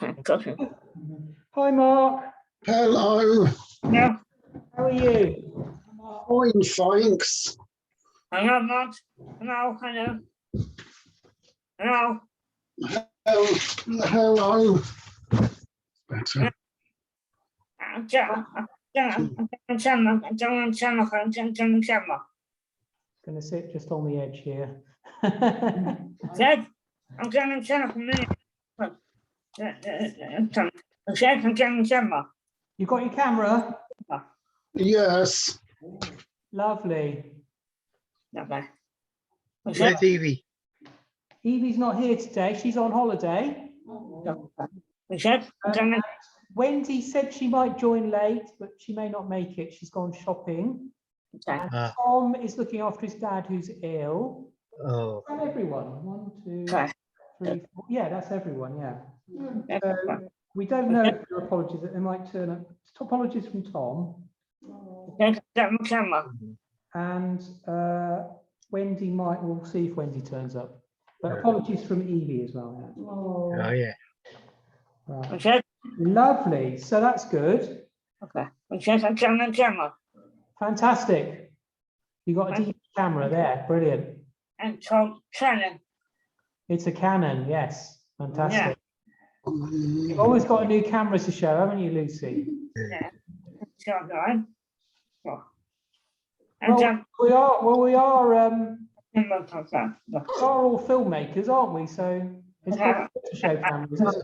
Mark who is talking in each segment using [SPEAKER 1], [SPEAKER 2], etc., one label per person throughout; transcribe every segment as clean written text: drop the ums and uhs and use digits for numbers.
[SPEAKER 1] Got him.
[SPEAKER 2] Hi, Mark.
[SPEAKER 3] Hello.
[SPEAKER 1] Yeah,
[SPEAKER 2] How are you?
[SPEAKER 3] Fine, thanks.
[SPEAKER 1] hello, Mark. Hello, hello. Hello.
[SPEAKER 3] Hello. Better.
[SPEAKER 2] Going to sit just on the edge here.
[SPEAKER 1] Zed, I'm going to tell a minute. Zed, I'm going to tell
[SPEAKER 2] You got your camera?
[SPEAKER 3] Yes.
[SPEAKER 2] Lovely.
[SPEAKER 1] Lovely.
[SPEAKER 4] Where's Evie?
[SPEAKER 2] Evie's not here today. She's on holiday.
[SPEAKER 1] Zed, I'm going to.
[SPEAKER 2] Wendy said she might join late, but she may not make it. She's gone shopping. And Tom is looking after his dad, who's ill.
[SPEAKER 4] Oh,
[SPEAKER 2] And everyone. 1, 2,
[SPEAKER 1] Okay.
[SPEAKER 2] 3, 4. Yeah, that's everyone. Yeah. So we don't know if there are apologies that they might turn up. Apologies from Tom. And Wendy might. We'll see if Wendy turns up. But apologies from Evie as well. Yeah.
[SPEAKER 4] oh yeah.
[SPEAKER 2] Right. Lovely. So that's good.
[SPEAKER 1] Okay. I'm going to
[SPEAKER 2] Fantastic. You got a deep camera there. Brilliant.
[SPEAKER 1] and Tom Shannon.
[SPEAKER 2] It's a Canon. Yes. Fantastic.
[SPEAKER 1] Yeah.
[SPEAKER 2] You've always got a new camera to show, haven't you, Lucy?
[SPEAKER 1] Yeah. So good.
[SPEAKER 2] Well, we are. We are all filmmakers, aren't we? So it's good to show cameras. Isn't it?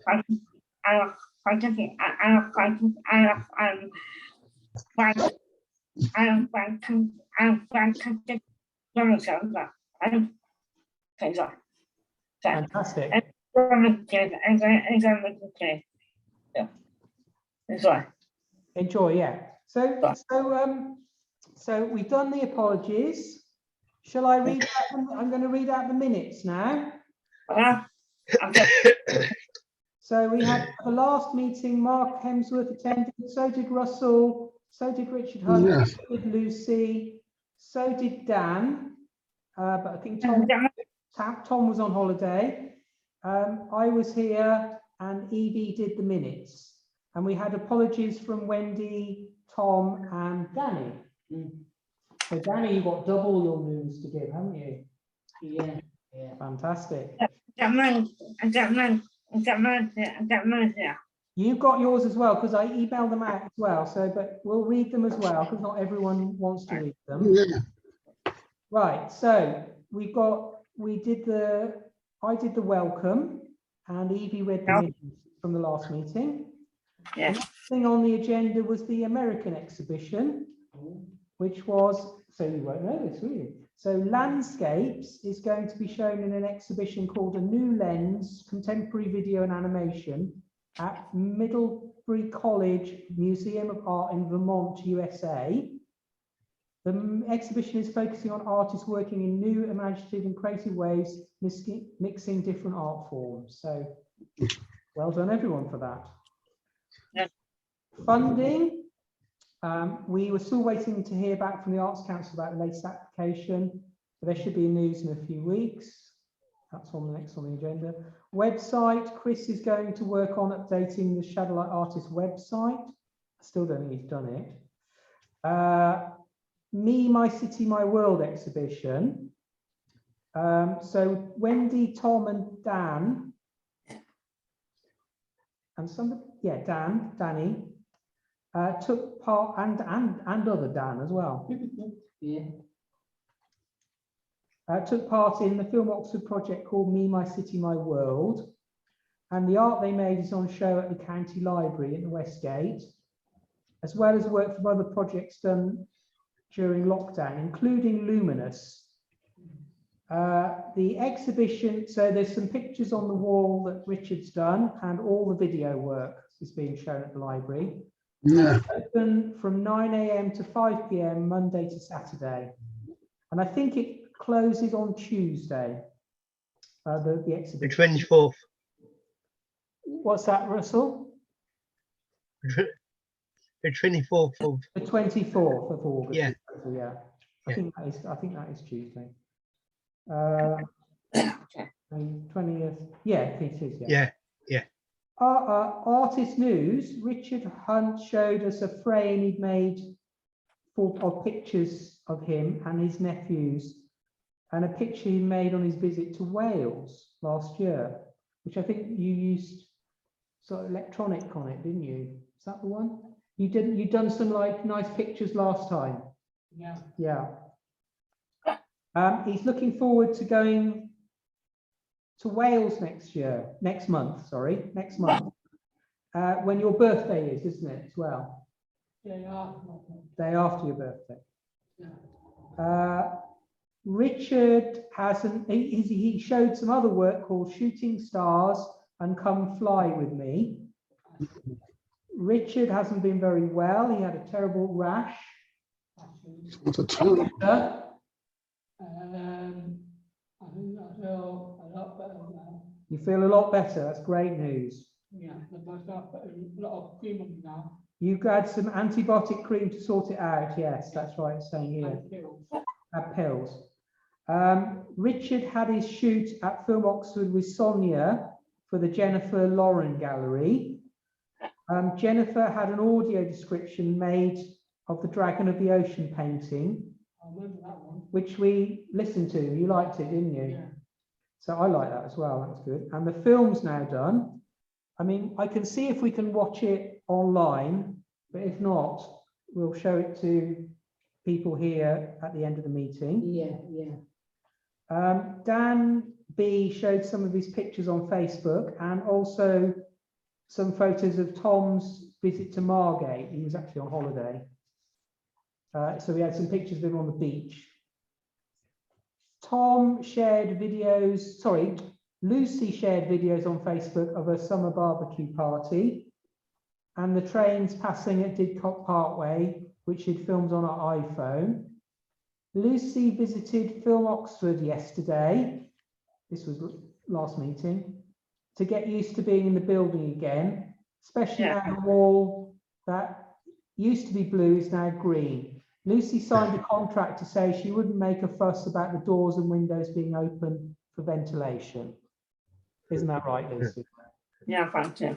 [SPEAKER 2] Fantastic. Enjoy, yeah. So we've done the apologies. Shall I read out them? I'm going to read out the minutes now. So we had the last meeting, Mark Hemsworth attended, so did Russell, so did Richard Hunt,
[SPEAKER 3] Yes.
[SPEAKER 2] so did Lucy, so did Dan, but I think Tom was on holiday. I was here and Evie did the minutes. And we had apologies from Wendy, Tom and Danny. So Danny, you've got double your news to give, haven't you? Yeah. Fantastic. You've got yours as well, because I emailed them out as well. So, but we'll read them as well, because not everyone wants to read them.
[SPEAKER 3] Yeah.
[SPEAKER 2] Right. So I did the welcome, and Evie read the minutes from the last meeting.
[SPEAKER 1] Yeah.
[SPEAKER 2] The next thing on the agenda was the American exhibition, which was, so you won't know this, will you? So Landscapes is going to be shown in an exhibition called A New Lens, Contemporary Video and Animation at Middlebury College Museum of Art in Vermont, USA. The exhibition is focusing on artists working in new, imaginative and creative ways, mixing different art forms. So well done everyone for that.
[SPEAKER 1] Yeah.
[SPEAKER 2] Funding. We were still waiting to hear back from the Arts Council about the latest application, but there should be news in a few weeks. That's on the next on the agenda. Website, Chris is going to work on updating the Shadowlight Artist website. I still don't think he's done it. Me, My City, My World exhibition. So Wendy, Tom and Dan, and somebody, yeah, Danny, took part, and other Dan as well. Yeah. Took part in the Film Oxford project called Me, My City, My World. And the art they made is on show at the County Library in the Westgate, as well as work from other projects done during lockdown, including Luminous. The exhibition, so there's some pictures on the wall that Richard's done, and all the video work is being shown at the library.
[SPEAKER 3] Yeah.
[SPEAKER 2] Open from 9 AM to 5 PM, Monday to Saturday. And I think it closes on Tuesday, the
[SPEAKER 4] The
[SPEAKER 2] exhibition.
[SPEAKER 4] 24th.
[SPEAKER 2] What's that, Russell?
[SPEAKER 4] The 24th of,
[SPEAKER 2] The 24th of August.
[SPEAKER 4] Yeah.
[SPEAKER 2] Yeah. I
[SPEAKER 4] Yeah.
[SPEAKER 2] think that is Tuesday. 20th. Yeah, it is.
[SPEAKER 4] yeah.
[SPEAKER 2] Artist news, Richard Hunt showed us a frame he'd made of pictures of him and his nephews, and a picture he made on his visit to Wales last year, which I think you used sort of electronic on it, didn't you? Is that the one? You'd done some like nice pictures last time.
[SPEAKER 1] Yeah.
[SPEAKER 2] Yeah. He's looking forward to going to Wales next month, when your birthday is, isn't it, as well? Day after your birthday. Richard he showed some other work called Shooting Stars and Come Fly With Me. Richard hasn't been very well. He had a terrible rash.
[SPEAKER 3] What a time.
[SPEAKER 5] I think I feel a lot better now.
[SPEAKER 2] You feel a lot better. That's great news.
[SPEAKER 5] Yeah, I've got a lot of cream on me now.
[SPEAKER 2] You've had some antibiotic cream to sort it out. Yes, that's right. It's saying here.
[SPEAKER 5] And pills.
[SPEAKER 2] Had pills. Richard had his shoot at Film Oxford with Sonia for the Jennifer Lauren Gallery. Jennifer had an audio description made of the Dragon of the Ocean painting,
[SPEAKER 5] I remember that one.
[SPEAKER 2] which we listened to. You liked it, didn't you?
[SPEAKER 5] Yeah.
[SPEAKER 2] So I like that as well. That's good. And the film's now done. I mean, I can see if we can watch it online, but if not, we'll show it to people here at the end of the meeting.
[SPEAKER 1] Yeah.
[SPEAKER 2] Dan B showed some of his pictures on Facebook and also some photos of Tom's visit to Margate. He was actually on holiday. So we had some pictures of him on the beach. Lucy shared videos on Facebook of a summer barbecue party and the trains passing at Didcot Parkway, which she'd filmed on her iPhone. Lucy visited Film Oxford yesterday. This was last meeting, to get used to being in the building again, especially now the wall that used to be blue is now green. Lucy signed a contract to say she wouldn't make a fuss about the doors and windows being open for ventilation. Isn't that right, Lucy?
[SPEAKER 1] Yeah, thank you.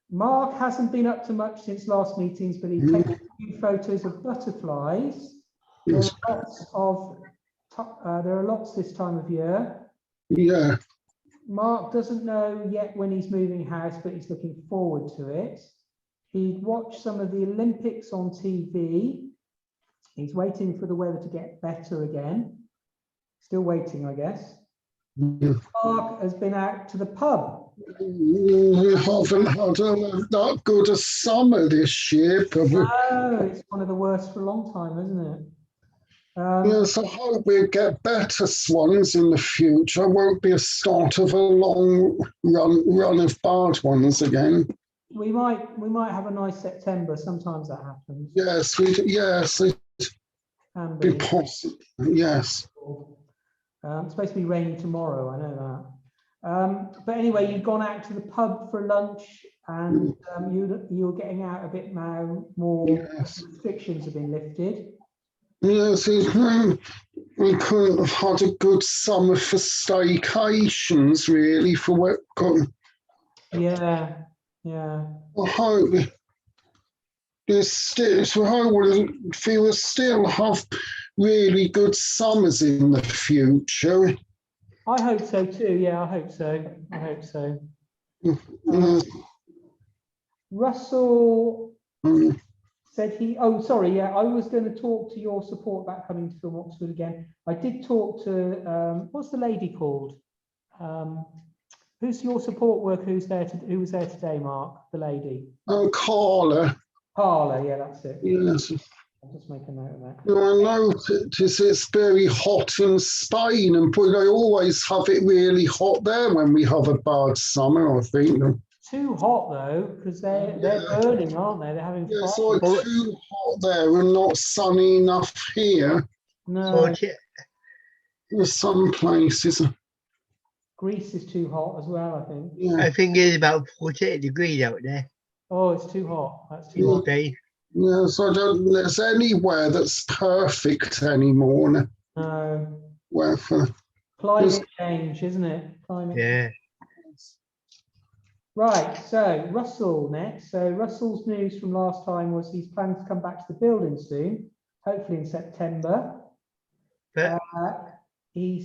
[SPEAKER 2] Mark hasn't been up to much since last meetings, but he taken a few photos of butterflies. There
[SPEAKER 3] Yes.
[SPEAKER 2] are lots this time of year.
[SPEAKER 3] Yeah.
[SPEAKER 2] Mark doesn't know yet when he's moving house, but he's looking forward to it. He'd watched some of the Olympics on TV. He's waiting for the weather to get better again. Still waiting, I guess.
[SPEAKER 3] Yeah.
[SPEAKER 2] Mark has been out to the pub.
[SPEAKER 3] We haven't had that good a summer this year, but
[SPEAKER 2] Oh, it's one of the worst for a long time, isn't it?
[SPEAKER 3] yes, I hope we get better swans in the future. Won't be a start of a long run of bad ones again.
[SPEAKER 2] We might have a nice September. Sometimes that happens.
[SPEAKER 3] Yes, it
[SPEAKER 2] Can
[SPEAKER 3] be
[SPEAKER 2] be.
[SPEAKER 3] possible. Yes.
[SPEAKER 2] It's supposed to be raining tomorrow. I know that. But anyway, you've gone out to the pub for lunch, and you're getting out a bit now. More
[SPEAKER 3] Yes.
[SPEAKER 2] restrictions have been lifted.
[SPEAKER 3] Yes, we couldn't have had a good summer for staycations, really, for what
[SPEAKER 2] Yeah.
[SPEAKER 3] I hope we'll still have really good summers in the future.
[SPEAKER 2] I hope so too. Yeah, I hope so.
[SPEAKER 3] Yes.
[SPEAKER 2] Russell
[SPEAKER 3] Mm.
[SPEAKER 2] said I was going to talk to your support about coming to Film Oxford again. I did talk to, what's the lady called? Who's your support worker who was there today, Mark? The lady?
[SPEAKER 3] Carla,
[SPEAKER 2] Carla, yeah, that's it.
[SPEAKER 3] yes.
[SPEAKER 2] I'll just make a note of that.
[SPEAKER 3] I notice it's very hot in Spain, and they always have it really hot there when we have a bad summer, I think.
[SPEAKER 2] Too hot though, because they're burning, aren't they? They're having
[SPEAKER 3] It's
[SPEAKER 2] fire.
[SPEAKER 3] like too hot there and not sunny enough here.
[SPEAKER 2] No,
[SPEAKER 3] There's some places.
[SPEAKER 2] Greece is too hot as well, I think.
[SPEAKER 3] Yeah.
[SPEAKER 4] I think it's about 48 degrees out there
[SPEAKER 2] Oh, it's too hot. That's too
[SPEAKER 3] Yeah.
[SPEAKER 2] hot.
[SPEAKER 4] today.
[SPEAKER 3] Yes, I don't think there's anywhere that's perfect anymore.
[SPEAKER 2] No.
[SPEAKER 3] Weather.
[SPEAKER 2] Climate change, isn't it? Climate.
[SPEAKER 4] Yeah.
[SPEAKER 2] Right, so Russell next. So Russell's news from last time was he's planning to come back to the building soon, hopefully in September.
[SPEAKER 4] But
[SPEAKER 2] He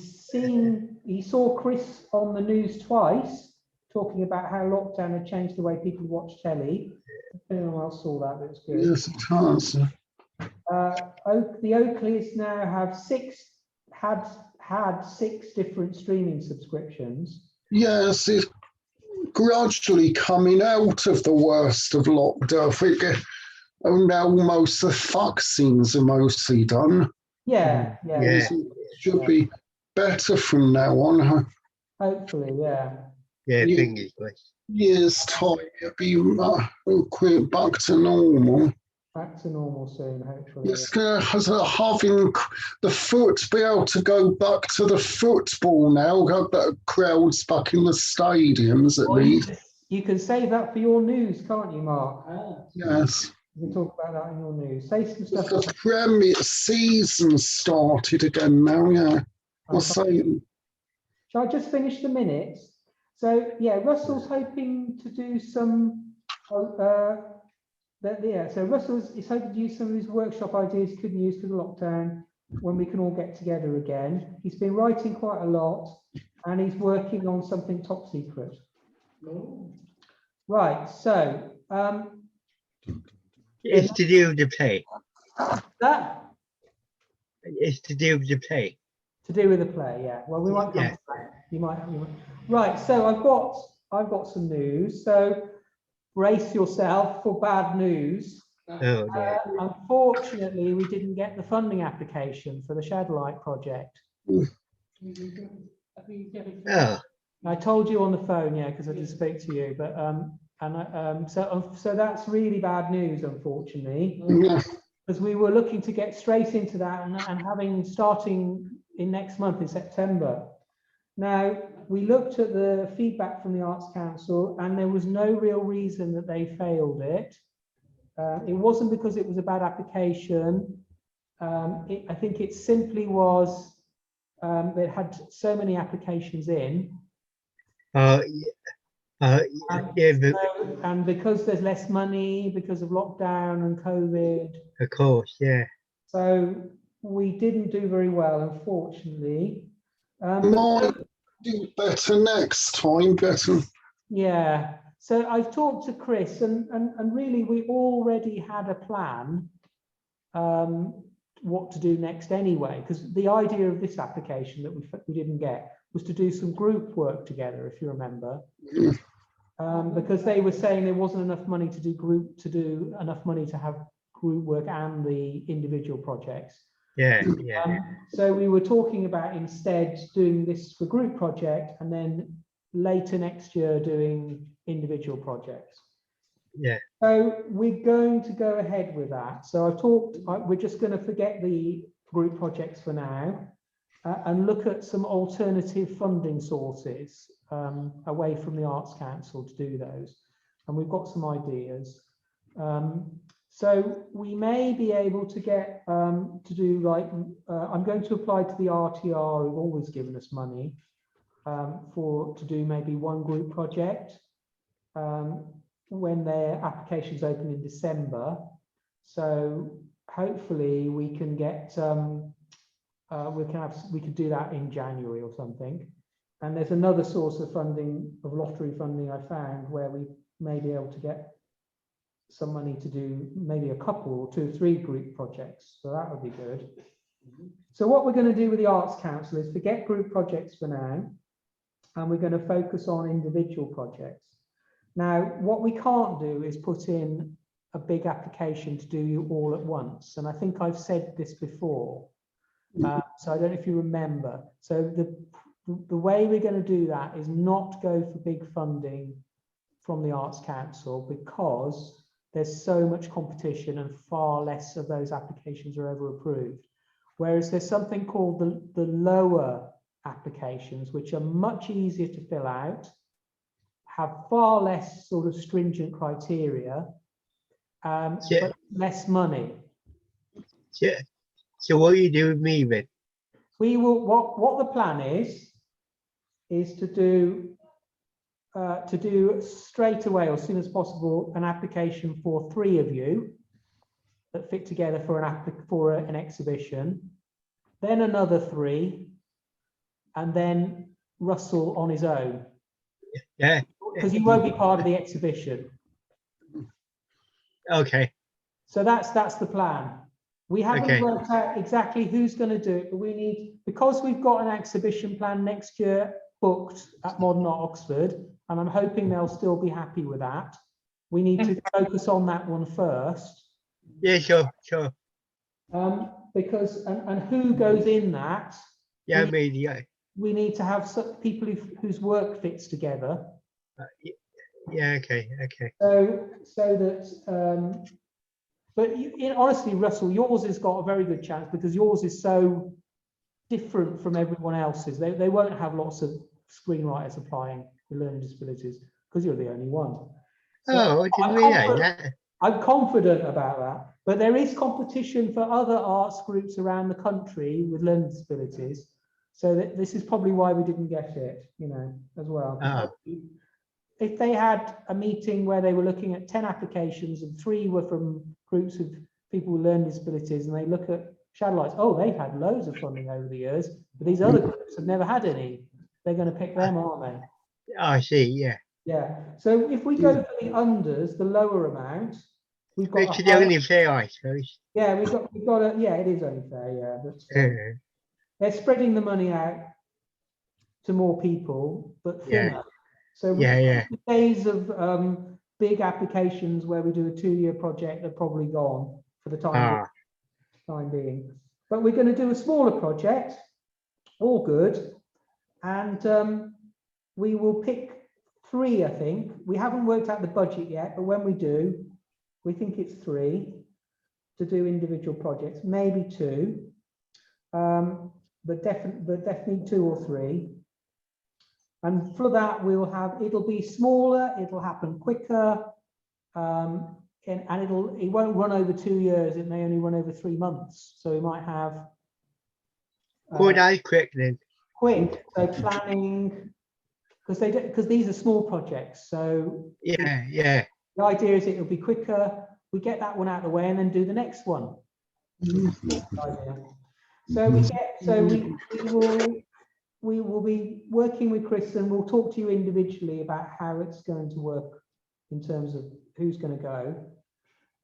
[SPEAKER 2] saw Chris on the news twice, talking about how lockdown had changed the way people watch telly. Anyone else saw that? It was good.
[SPEAKER 3] Yes, it has.
[SPEAKER 2] The Oakleys now have had six different streaming subscriptions.
[SPEAKER 3] Yes, it's gradually coming out of the worst of lockdown. I think now almost the vaccines are mostly done.
[SPEAKER 2] Yeah.
[SPEAKER 4] Yeah.
[SPEAKER 3] Should be better from now on.
[SPEAKER 2] Hopefully, yeah.
[SPEAKER 4] yeah,
[SPEAKER 3] Yeah.
[SPEAKER 4] fingers crossed.
[SPEAKER 3] Years time, it'll be quick back to normal.
[SPEAKER 2] Back to normal soon, hopefully.
[SPEAKER 3] It's going to having the foot, be able to go back to the football now, got better crowds back in the stadiums at
[SPEAKER 2] Well,
[SPEAKER 3] least.
[SPEAKER 2] you can save that for your news, can't you, Mark?
[SPEAKER 3] Yes.
[SPEAKER 2] You can talk about that in your news. Say some stuff.
[SPEAKER 3] The Premier season started again now, yeah. I'll say,
[SPEAKER 2] Shall I just finish the minutes? So yeah, Russell's hoping to do some. So Russell is hoping to use some of his workshop ideas he couldn't use for the lockdown when we can all get together again. He's been writing quite a lot, and he's working on something top secret. Right. So
[SPEAKER 4] It's to do with the play.
[SPEAKER 2] that
[SPEAKER 4] It's to do with the play.
[SPEAKER 2] to do with the play, yeah. Well, we might come
[SPEAKER 4] Yeah.
[SPEAKER 2] to that. You might. Right. So I've got some news. So brace yourself for bad news.
[SPEAKER 4] Oh, no.
[SPEAKER 2] Unfortunately, we didn't get the funding application for the Shadowlight project.
[SPEAKER 4] Oh,
[SPEAKER 2] I told you on the phone, yeah, because I did speak to you, but so that's really bad news, unfortunately,
[SPEAKER 3] yeah,
[SPEAKER 2] because we were looking to get straight into that and starting in next month in September. Now, we looked at the feedback from the Arts Council, and there was no real reason that they failed it. It wasn't because it was a bad application. I think it simply was they had so many applications in.
[SPEAKER 4] yeah, but
[SPEAKER 2] And because there's less money because of lockdown and COVID,
[SPEAKER 4] of course, yeah.
[SPEAKER 2] so we didn't do very well, unfortunately.
[SPEAKER 3] might do better next time, better.
[SPEAKER 2] Yeah, so I've talked to Chris, and really we already had a plan what to do next anyway, because the idea of this application that we didn't get was to do some group work together, if you remember. Because they were saying there wasn't enough money to do enough money to have group work and the individual projects.
[SPEAKER 4] Yeah, yeah.
[SPEAKER 2] So we were talking about instead doing this for group project and then later next year doing individual projects.
[SPEAKER 4] Yeah.
[SPEAKER 2] So we're going to go ahead with that. So we're just going to forget the group projects for now and look at some alternative funding sources away from the Arts Council to do those. And we've got some ideas. So we may be able to get to do like, I'm going to apply to the RTR, who've always given us money to do maybe one group project when their applications open in December. So hopefully we can get, we could do that in January or something. And there's another source of funding, of lottery funding I found, where we may be able to get some money to do maybe a couple or 2 or 3 group projects. So that would be good. So what we're going to do with the Arts Council is forget group projects for now, and we're going to focus on individual projects. Now, what we can't do is put in a big application to do you all at once. And I think I've said this before. So I don't know if you remember. So the way we're going to do that is not go for big funding from the Arts Council, because there's so much competition and far less of those applications are ever approved. Whereas there's something called the lower applications, which are much easier to fill out, have far less sort of stringent criteria, but less money.
[SPEAKER 4] Yeah. So what do you do with me then?
[SPEAKER 2] We will, what the plan is to do to do straight away or as soon as possible an application for 3 of you that fit together for an exhibition, then another 3, and then Russell on his own,
[SPEAKER 4] Yeah.
[SPEAKER 2] because he won't be part of the exhibition.
[SPEAKER 4] Okay.
[SPEAKER 2] So that's the plan. We haven't
[SPEAKER 4] Okay.
[SPEAKER 2] worked out exactly who's going to do it, but we need, because we've got an exhibition plan next year booked at Modern Art Oxford, and I'm hoping they'll still be happy with that. We need to focus on that one first.
[SPEAKER 4] Yeah, sure.
[SPEAKER 2] Because and who goes in that?
[SPEAKER 4] Yeah, I mean, yeah.
[SPEAKER 2] We need to have some people whose work fits together.
[SPEAKER 4] Yeah, okay.
[SPEAKER 2] So that, but honestly, Russell, yours has got a very good chance because yours is so different from everyone else's. They won't have lots of screenwriters applying with learning disabilities because you're the only one. So
[SPEAKER 4] I didn't realise that.
[SPEAKER 2] I'm confident about that, but there is competition for other arts groups around the country with learning disabilities. So this is probably why we didn't get it, as well. If they had a meeting where they were looking at 10 applications and 3 were from groups of people with learning disabilities, and they look at Shadowlights, oh, they've had loads of funding over the years, but these other groups have never had any. They're going to pick them, aren't they?
[SPEAKER 4] I see, yeah.
[SPEAKER 2] Yeah. So if we go for the unders, the lower amount, we've got.
[SPEAKER 4] Which is the only fair, I suppose.
[SPEAKER 2] Yeah, we've got yeah, it is only fair, yeah. But they're spreading the money out to more people, but thinner.
[SPEAKER 4] Yeah.
[SPEAKER 2] So
[SPEAKER 4] Yeah.
[SPEAKER 2] the days of big applications where we do a 2-year project are probably gone for the time being. But we're going to do a smaller project, all good, and we will pick 3, I think. We haven't worked out the budget yet, but when we do, we think it's 3 to do individual projects, maybe 2, but definitely 2 or 3. And for that, it'll be smaller, it'll happen quicker, and it won't run over 2 years, it may only run over 3 months. So we might have
[SPEAKER 4] quick then.
[SPEAKER 2] Quick, so planning, because these are small projects. So
[SPEAKER 4] Yeah.
[SPEAKER 2] the idea is it'll be quicker. We get that one out of the way and then do the next one. We will be working with Chris, and we'll talk to you individually about how it's going to work in terms of who's going to go.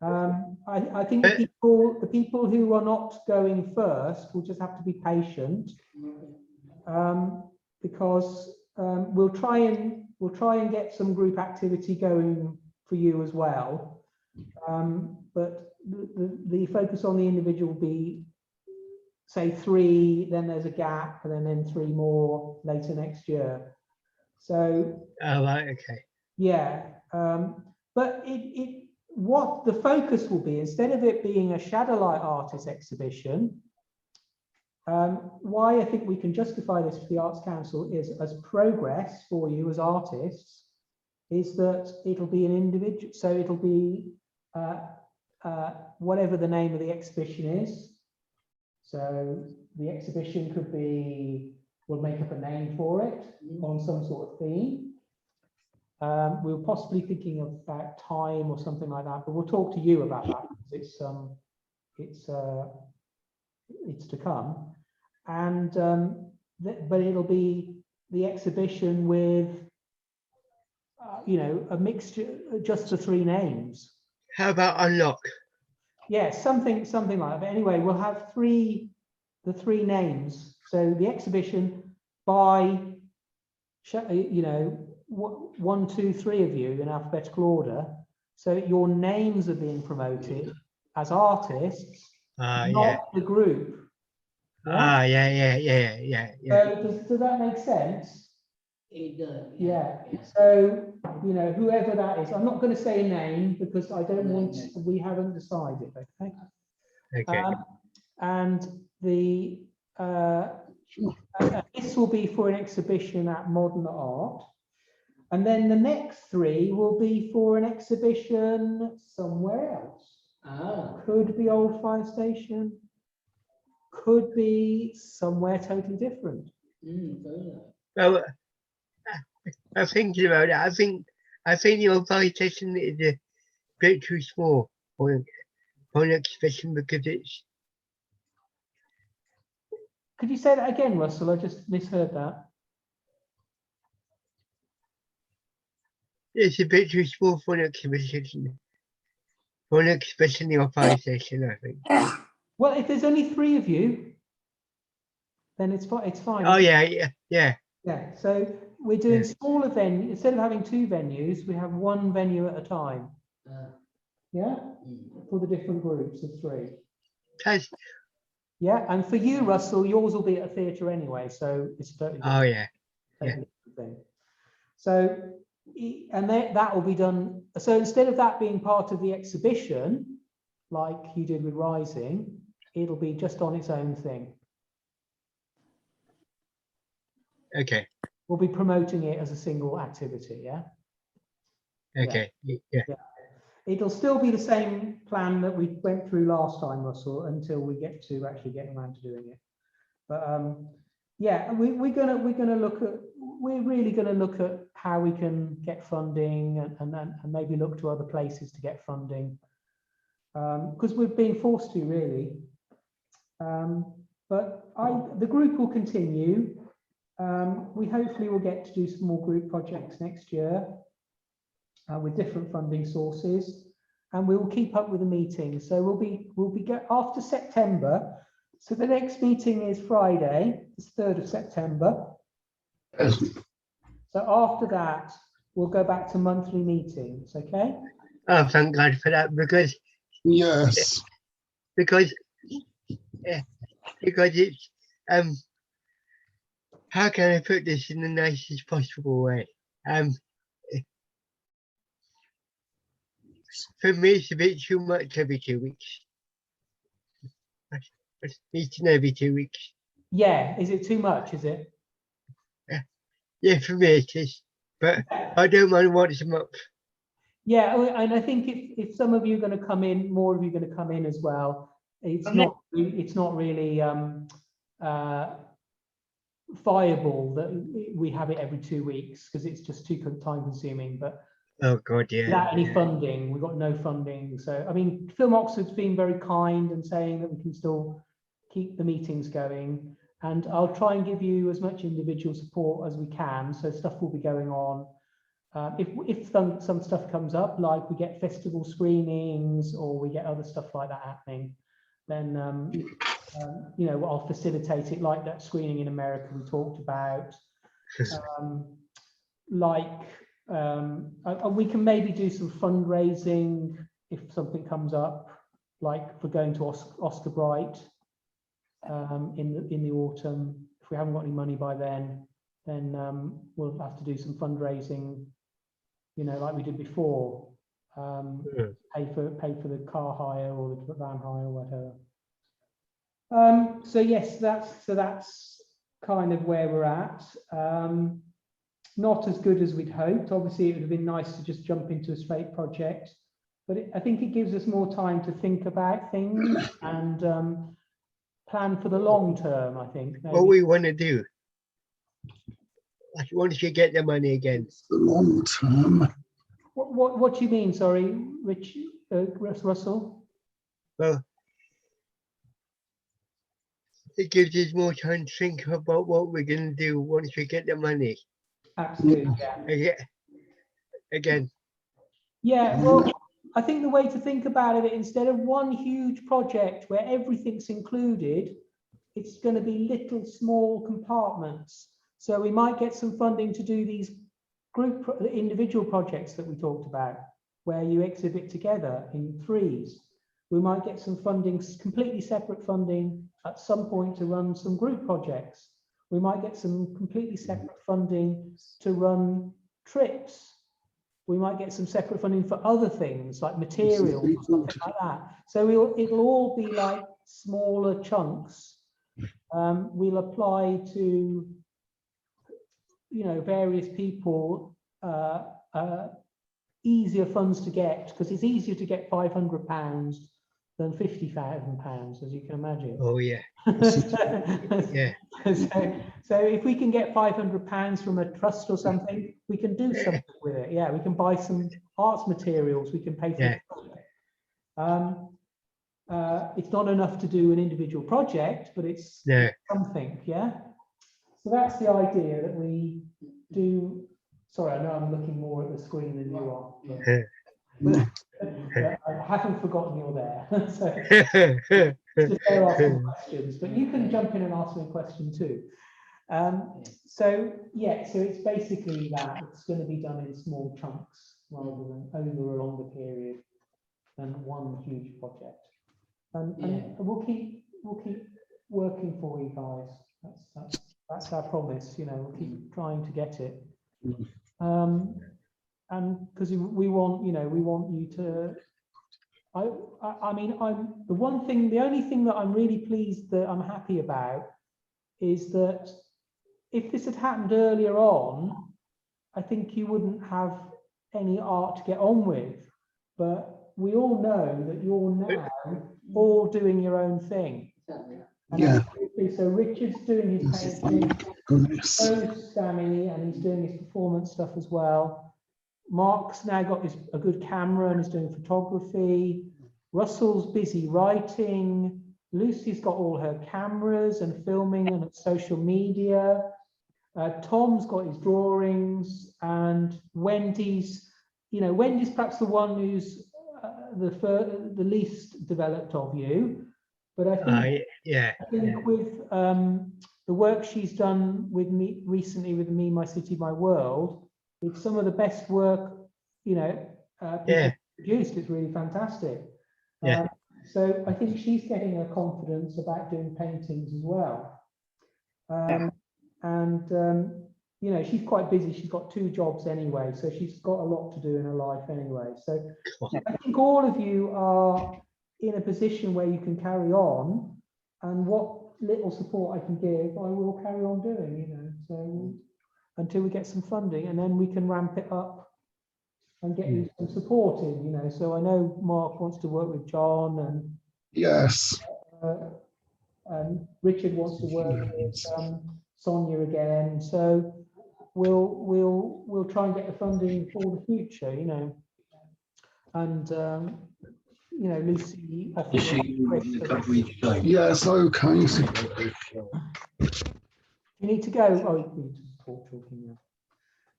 [SPEAKER 2] I think the people who are not going first will just have to be patient, because we'll try and get some group activity going for you as well. But the focus on the individual will be, say, 3, then there's a gap, and then 3 more later next year. So
[SPEAKER 4] Right, okay.
[SPEAKER 2] yeah, but what the focus will be, instead of it being a Shadowlight artist exhibition, why I think we can justify this for the Arts Council is as progress for you as artists, is that it'll be an individual, so it'll be whatever the name of the exhibition is. So the exhibition could be, we'll make up a name for it on some sort of theme. We were possibly thinking about time or something like that, but we'll talk to you about that because it's to come. And but it'll be the exhibition with a mixture, just the 3 names.
[SPEAKER 4] How about unlock?
[SPEAKER 2] Yeah, something like that. But anyway, we'll have the 3 names. So the exhibition by 1, 2, 3 of you in alphabetical order. So your names are being promoted as artists, not the group.
[SPEAKER 4] Yeah.
[SPEAKER 2] So does that make sense?
[SPEAKER 5] It does.
[SPEAKER 2] Yeah. So whoever that is, I'm not going to say a name because I don't want. We haven't decided. Okay.
[SPEAKER 4] Okay.
[SPEAKER 2] And the this will be for an exhibition at Modern Art, and then the next 3 will be for an exhibition somewhere else. Could be Old Fire Station. Could be somewhere totally different.
[SPEAKER 4] Well, I'm thinking about it. I think your fire station is a bit too small for an exhibition because
[SPEAKER 2] Could you say that again, Russell? I just misheard that.
[SPEAKER 4] it's a bit too small for an exhibition. For an exhibition in your fire station, I think.
[SPEAKER 2] Well, if there's only 3 of you, then it's fine. It's fine.
[SPEAKER 4] Oh yeah.
[SPEAKER 2] Yeah. So we're doing
[SPEAKER 4] Yeah.
[SPEAKER 2] smaller venues. Instead of having 2 venues, we have 1 venue at a time. Yeah, for the different groups of 3.
[SPEAKER 4] That's,
[SPEAKER 2] Yeah, and for you, Russell, yours will be at a theatre anyway, so it's totally
[SPEAKER 4] oh yeah.
[SPEAKER 2] totally different thing. So, and that will be done. So instead of that being part of the exhibition, like you did with Rising, it'll be just on its own thing.
[SPEAKER 4] Okay.
[SPEAKER 2] We'll be promoting it as a single activity. Yeah.
[SPEAKER 4] Okay. Yeah.
[SPEAKER 2] It'll still be the same plan that we went through last time, Russell, until we get to actually getting around to doing it. But yeah, we're really gonna look at how we can get funding and maybe look to other places to get funding, because we're being forced to, really. But the group will continue. We hopefully will get to do some more group projects next year. With different funding sources, and we will keep up with the meetings. So we'll be after September. So the next meeting is Friday, it's 3rd of September. So after that, we'll go back to monthly meetings. Okay.
[SPEAKER 4] Oh, thank God for that because
[SPEAKER 3] Yes.
[SPEAKER 4] it's how can I put this in the nicest possible way? For me, it's a bit too much every 2 weeks. It's meeting every 2 weeks.
[SPEAKER 2] Yeah, is it too much? Is it?
[SPEAKER 4] Yeah, for me it is. But I don't mind once a month.
[SPEAKER 2] Yeah, and I think if some of you are going to come in, more of you are going to come in as well. It's not really viable that we have it every 2 weeks because it's just too time consuming. But
[SPEAKER 4] Oh God, yeah.
[SPEAKER 2] without any funding, we've got no funding. So I mean, Film Oxford's been very kind and saying that we can still keep the meetings going. And I'll try and give you as much individual support as we can. So stuff will be going on. If some stuff comes up, like we get festival screenings or we get other stuff like that happening, then you know, I'll facilitate it, like that screening in America we talked about. We can maybe do some fundraising if something comes up, like for going to Oscar Bright in the autumn. If we haven't got any money by then we'll have to do some fundraising, you know, like we did before. Pay for the car hire or the van hire or whatever. So yes, that's kind of where we're at. Not as good as we'd hoped. Obviously, it would have been nice to just jump into a straight project, but I think it gives us more time to think about things and plan for the long term. I think maybe.
[SPEAKER 4] What we want to do, like once you get the money again.
[SPEAKER 3] The long term.
[SPEAKER 2] What do you mean? Sorry, Rich, Russell.
[SPEAKER 4] Well, it gives us more time to think about what we're going to do once we get the money.
[SPEAKER 2] Absolutely, yeah.
[SPEAKER 4] Again.
[SPEAKER 2] Yeah, well, I think the way to think about it, instead of one huge project where everything's included, it's going to be little small compartments. So we might get some funding to do these individual projects that we talked about, where you exhibit together in 3s. We might get some funding, completely separate funding at some point to run some group projects. We might get some completely separate funding to run trips. We might get some separate funding for other things like materials or something like that. So it'll all be like smaller chunks. We'll apply to, you know, various people easier funds to get, because it's easier to get £500 than £50,000, as you can imagine.
[SPEAKER 4] Oh yeah. Yeah.
[SPEAKER 2] So if we can get £500 from a trust or something, we can do something with it. Yeah, we can buy some arts materials. We can pay for
[SPEAKER 4] Yeah.
[SPEAKER 2] it. It's not enough to do an individual project, but it's
[SPEAKER 4] No.
[SPEAKER 2] something. Yeah. So that's the idea that we do. Sorry, I know I'm looking more at the screen than you are. But I haven't forgotten you're there. So just there are some questions, but you can jump in and ask me a question too. So yeah, so it's basically that it's going to be done in small chunks rather than over a longer period than one huge project. And we'll keep working for you guys. That's our promise. You know, we'll keep trying to get it. And because we want, you know, we want you to. I mean, the only thing that I'm really pleased that I'm happy about is that if this had happened earlier on, I think you wouldn't have any art to get on with. But we all know that you're now all doing your own thing. And
[SPEAKER 3] Yeah.
[SPEAKER 2] so Richard's doing his painting,
[SPEAKER 3] Goodness.
[SPEAKER 2] so's Sammy, and he's doing his performance stuff as well. Mark's now got a good camera and is doing photography. Russell's busy writing. Lucy's got all her cameras and filming and social media. Tom's got his drawings, and Wendy's perhaps the one who's the least developed of you. But I think with the work she's done with me recently with Me, My City, My World, it's some of the best work, you know, people produced. It's really fantastic. So I think she's getting her confidence about doing paintings as well. You know, she's quite busy. She's got 2 jobs anyway, so she's got a lot to do in her life anyway. So I think all of you are in a position where you can carry on, and what little support I can give, I will carry on doing, you know, so until we get some funding, and then we can ramp it up and get you some support in, you know. So I know Mark wants to work with John, and
[SPEAKER 3] Yes.
[SPEAKER 2] Richard wants to work with Sonia again. So we'll try and get the funding for the future, you know. And you know, Lucy.
[SPEAKER 3] Yes. Okay.
[SPEAKER 2] You need to go. Oh, you need to stop talking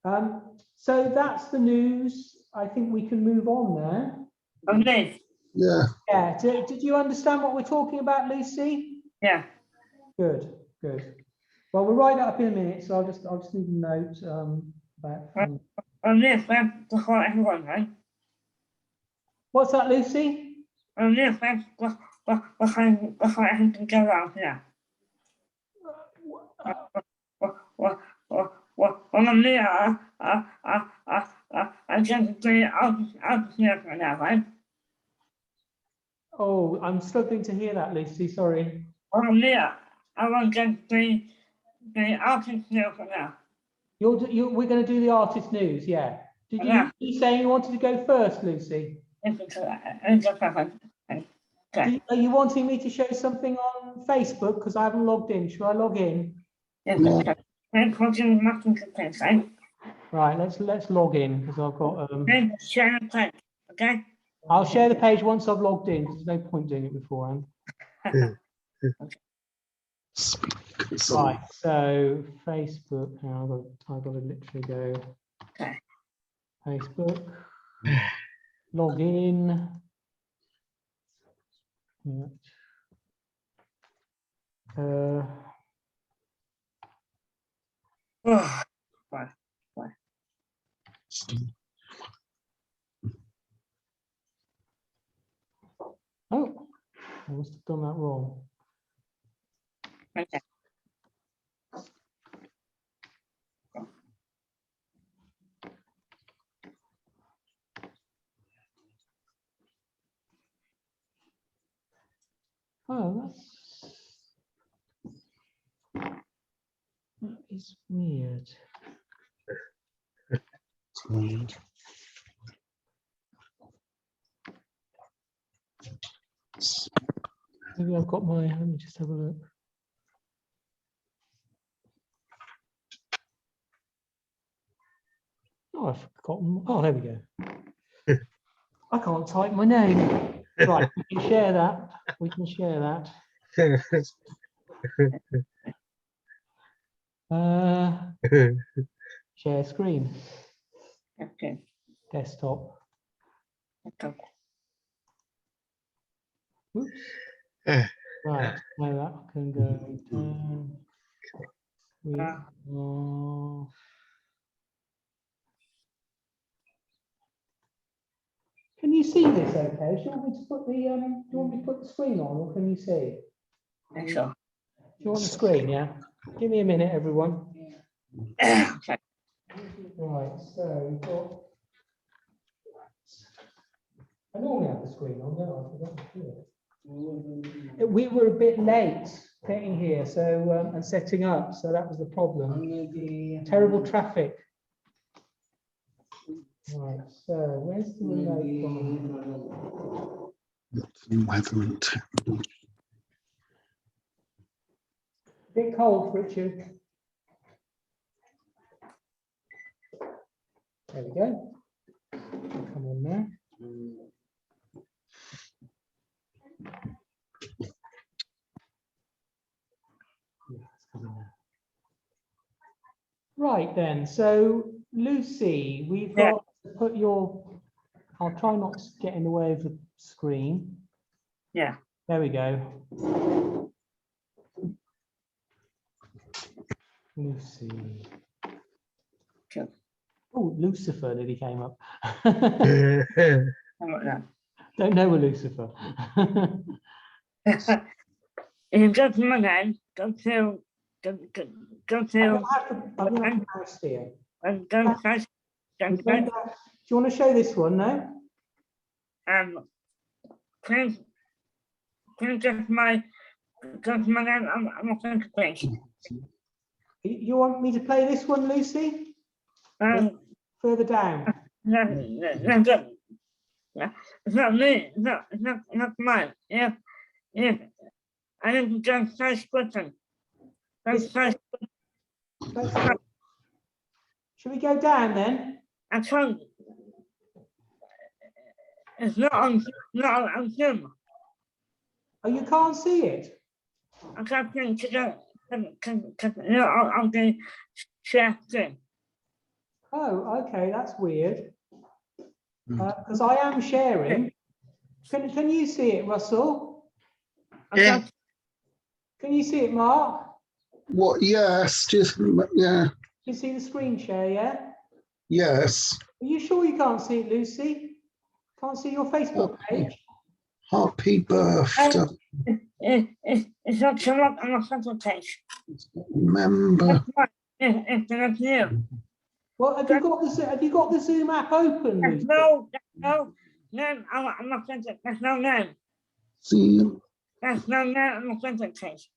[SPEAKER 2] now. So that's the news. I think we can move on now.
[SPEAKER 1] Okay.
[SPEAKER 3] Yeah.
[SPEAKER 2] Yeah. Did you understand what we're talking about, Lucy?
[SPEAKER 1] Yeah.
[SPEAKER 2] Good. Good. Well, we'll write it up in a minute. So I'll just leave a note about.
[SPEAKER 1] This web the whole everyone, right?
[SPEAKER 2] What's that, Lucy?
[SPEAKER 1] This web behind everything go out here. Well, I'm there. I just say out here for now, right?
[SPEAKER 2] Oh, I'm struggling to hear that, Lucy. Sorry.
[SPEAKER 1] Well, I'm there. I want to say the artist here for now.
[SPEAKER 2] We're going to do the artist news, yeah. Did you say you wanted to go first, Lucy? Are you wanting me to show something on Facebook? Because I haven't logged in. Should I log in?
[SPEAKER 1] Yes.
[SPEAKER 2] Right, let's log in, because I've got
[SPEAKER 1] share the page, okay?
[SPEAKER 2] I'll share the page once I've logged in. There's no point doing it beforehand. Right, so Facebook. Now I've got to literally go.
[SPEAKER 1] Okay.
[SPEAKER 2] Facebook. Log in. Oh, I must have done that wrong.
[SPEAKER 1] Okay.
[SPEAKER 2] Oh, that is weird. Maybe I've got my, let me just have a look. Oh, I've forgotten. Oh, there we go. I can't type my name. Right, we can share that. We can share that. Share screen,
[SPEAKER 1] Okay.
[SPEAKER 2] desktop.
[SPEAKER 1] Okay.
[SPEAKER 2] Oops. Right, now that can go down. We are- Can you see this okay? Do you want me to put the do you want me to put the screen on, or can you see?
[SPEAKER 1] Thanks, so.
[SPEAKER 2] Do you want the screen, yeah? Give me a minute, everyone.
[SPEAKER 1] Okay.
[SPEAKER 2] Right, so we've got. I normally have the screen on, don't I? I forgot to do it. We were a bit late getting here, so and setting up, so that was the problem. Terrible traffic. Right, so where's the remote gone?
[SPEAKER 3] Weather and technology.
[SPEAKER 2] Bit cold, Richard. There we go. Come on now. Yeah, it's coming now. Right then, so Lucy, we've
[SPEAKER 1] Yeah.
[SPEAKER 2] got to put your, I'll try not to get in the way of the screen.
[SPEAKER 1] Yeah.
[SPEAKER 2] There we go. Lucy.
[SPEAKER 1] Sure.
[SPEAKER 2] Oh, Lucifer nearly came up.
[SPEAKER 1] How about that?
[SPEAKER 2] Don't know a Lucifer.
[SPEAKER 1] If you go to my name, go to
[SPEAKER 2] I'm gonna have to mouse here.
[SPEAKER 1] and go to
[SPEAKER 2] Do you want to show this one now?
[SPEAKER 1] please just my go to my name. I'm not going to please.
[SPEAKER 2] You want me to play this one, Lucy? Further down.
[SPEAKER 1] It's not me. It's not mine. Yeah. I didn't go first question.
[SPEAKER 2] It's-
[SPEAKER 1] First,
[SPEAKER 2] Should we go down then?
[SPEAKER 1] I told you. It's not on Zoom.
[SPEAKER 2] Oh, you can't see it?
[SPEAKER 1] I can't think to go. On the share screen.
[SPEAKER 2] Oh, okay, that's weird. Because I am sharing. Can you see it, Russell?
[SPEAKER 4] Yeah.
[SPEAKER 2] Can you see it, Mark?
[SPEAKER 3] What? Yes, just yeah,
[SPEAKER 2] You see the screen share, yeah?
[SPEAKER 3] yes.
[SPEAKER 2] Are you sure you can't see it, Lucy? Can't see your Facebook page?
[SPEAKER 3] Happy birthday.
[SPEAKER 1] It's not so much on the front page.
[SPEAKER 3] Remember.
[SPEAKER 1] It's not you.
[SPEAKER 2] Well, have you got the Zoom app open,
[SPEAKER 1] There's
[SPEAKER 2] Lucy?
[SPEAKER 1] no name. I'm not going to. There's no name.
[SPEAKER 3] See,
[SPEAKER 1] There's no name on the front page.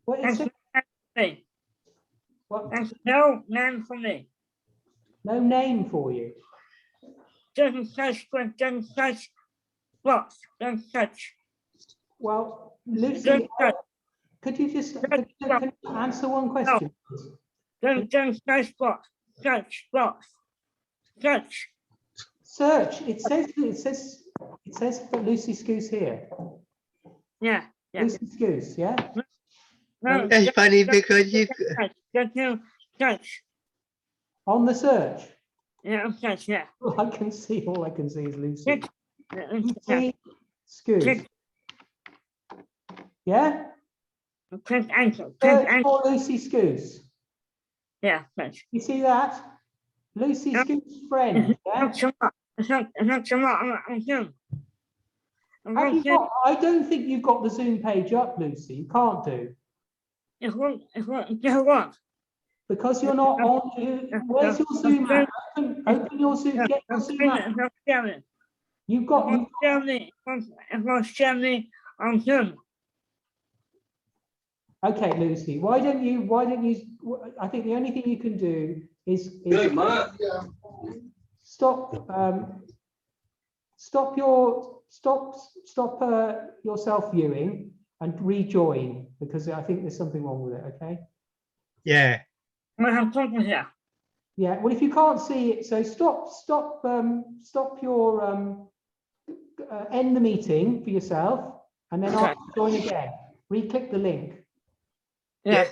[SPEAKER 2] What is
[SPEAKER 1] There's
[SPEAKER 2] it?
[SPEAKER 1] no name for me.
[SPEAKER 2] What?
[SPEAKER 1] There's no name for me.
[SPEAKER 2] No name for you.
[SPEAKER 1] Doesn't search for doesn't search box. Don't search.
[SPEAKER 2] Well, Lucy,
[SPEAKER 1] Don't search.
[SPEAKER 2] could you just can you answer one question?
[SPEAKER 1] Don't search box. Search box. Search.
[SPEAKER 2] Search. It says for Lucy Scoose here.
[SPEAKER 1] Yeah.
[SPEAKER 2] Lucy Scoose, yeah.
[SPEAKER 1] No.
[SPEAKER 4] That's funny because you.
[SPEAKER 1] Go to search.
[SPEAKER 2] On the search.
[SPEAKER 1] Yeah, search. Yeah.
[SPEAKER 2] All I can see is Lucy.
[SPEAKER 1] Click.
[SPEAKER 2] Lucy Scoose.
[SPEAKER 1] Click.
[SPEAKER 2] Yeah.
[SPEAKER 1] Click enter. Click
[SPEAKER 2] Search
[SPEAKER 1] enter.
[SPEAKER 2] for Lucy Scoose.
[SPEAKER 1] Yeah. Search.
[SPEAKER 2] You see that? Lucy
[SPEAKER 1] Yeah.
[SPEAKER 2] Scoose's friend. Yeah.
[SPEAKER 1] It's not so much on Zoom.
[SPEAKER 2] Have you got? I don't think you've got the Zoom page up, Lucy. You can't do.
[SPEAKER 1] It won't.
[SPEAKER 2] Because you're not on. Where's your Zoom app? Open your Zoom. Get your Zoom app.
[SPEAKER 1] It's not sharing.
[SPEAKER 2] You've got.
[SPEAKER 1] It won't share me on Zoom.
[SPEAKER 2] Okay, Lucy. Why don't you? I think the only thing you can do is
[SPEAKER 3] yeah,
[SPEAKER 2] stop. stop yourself viewing and rejoin, because I think there's something wrong with it. Okay.
[SPEAKER 4] Yeah.
[SPEAKER 1] I have something here.
[SPEAKER 2] Yeah. Well, if you can't see it, so stop your end the meeting for yourself, and then
[SPEAKER 1] Okay.
[SPEAKER 2] I'll join again. Re-click the link.
[SPEAKER 1] Yeah,
[SPEAKER 2] You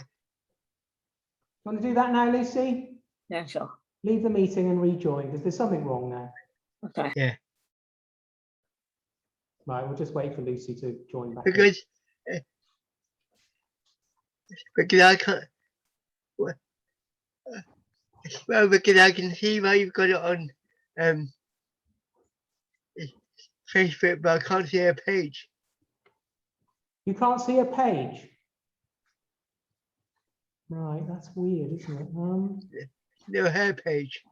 [SPEAKER 2] want to do that now, Lucy?
[SPEAKER 1] yeah, sure.
[SPEAKER 2] Leave the meeting and rejoin, because there's something wrong now.
[SPEAKER 1] Okay.
[SPEAKER 4] Yeah.
[SPEAKER 2] Right, we'll just wait for Lucy to join back. in.
[SPEAKER 4] Because I can't. Well, because I can see why you've got it on Facebook, but I can't see a page.
[SPEAKER 2] You can't see a page. Right, that's weird, isn't it?
[SPEAKER 4] No, her page.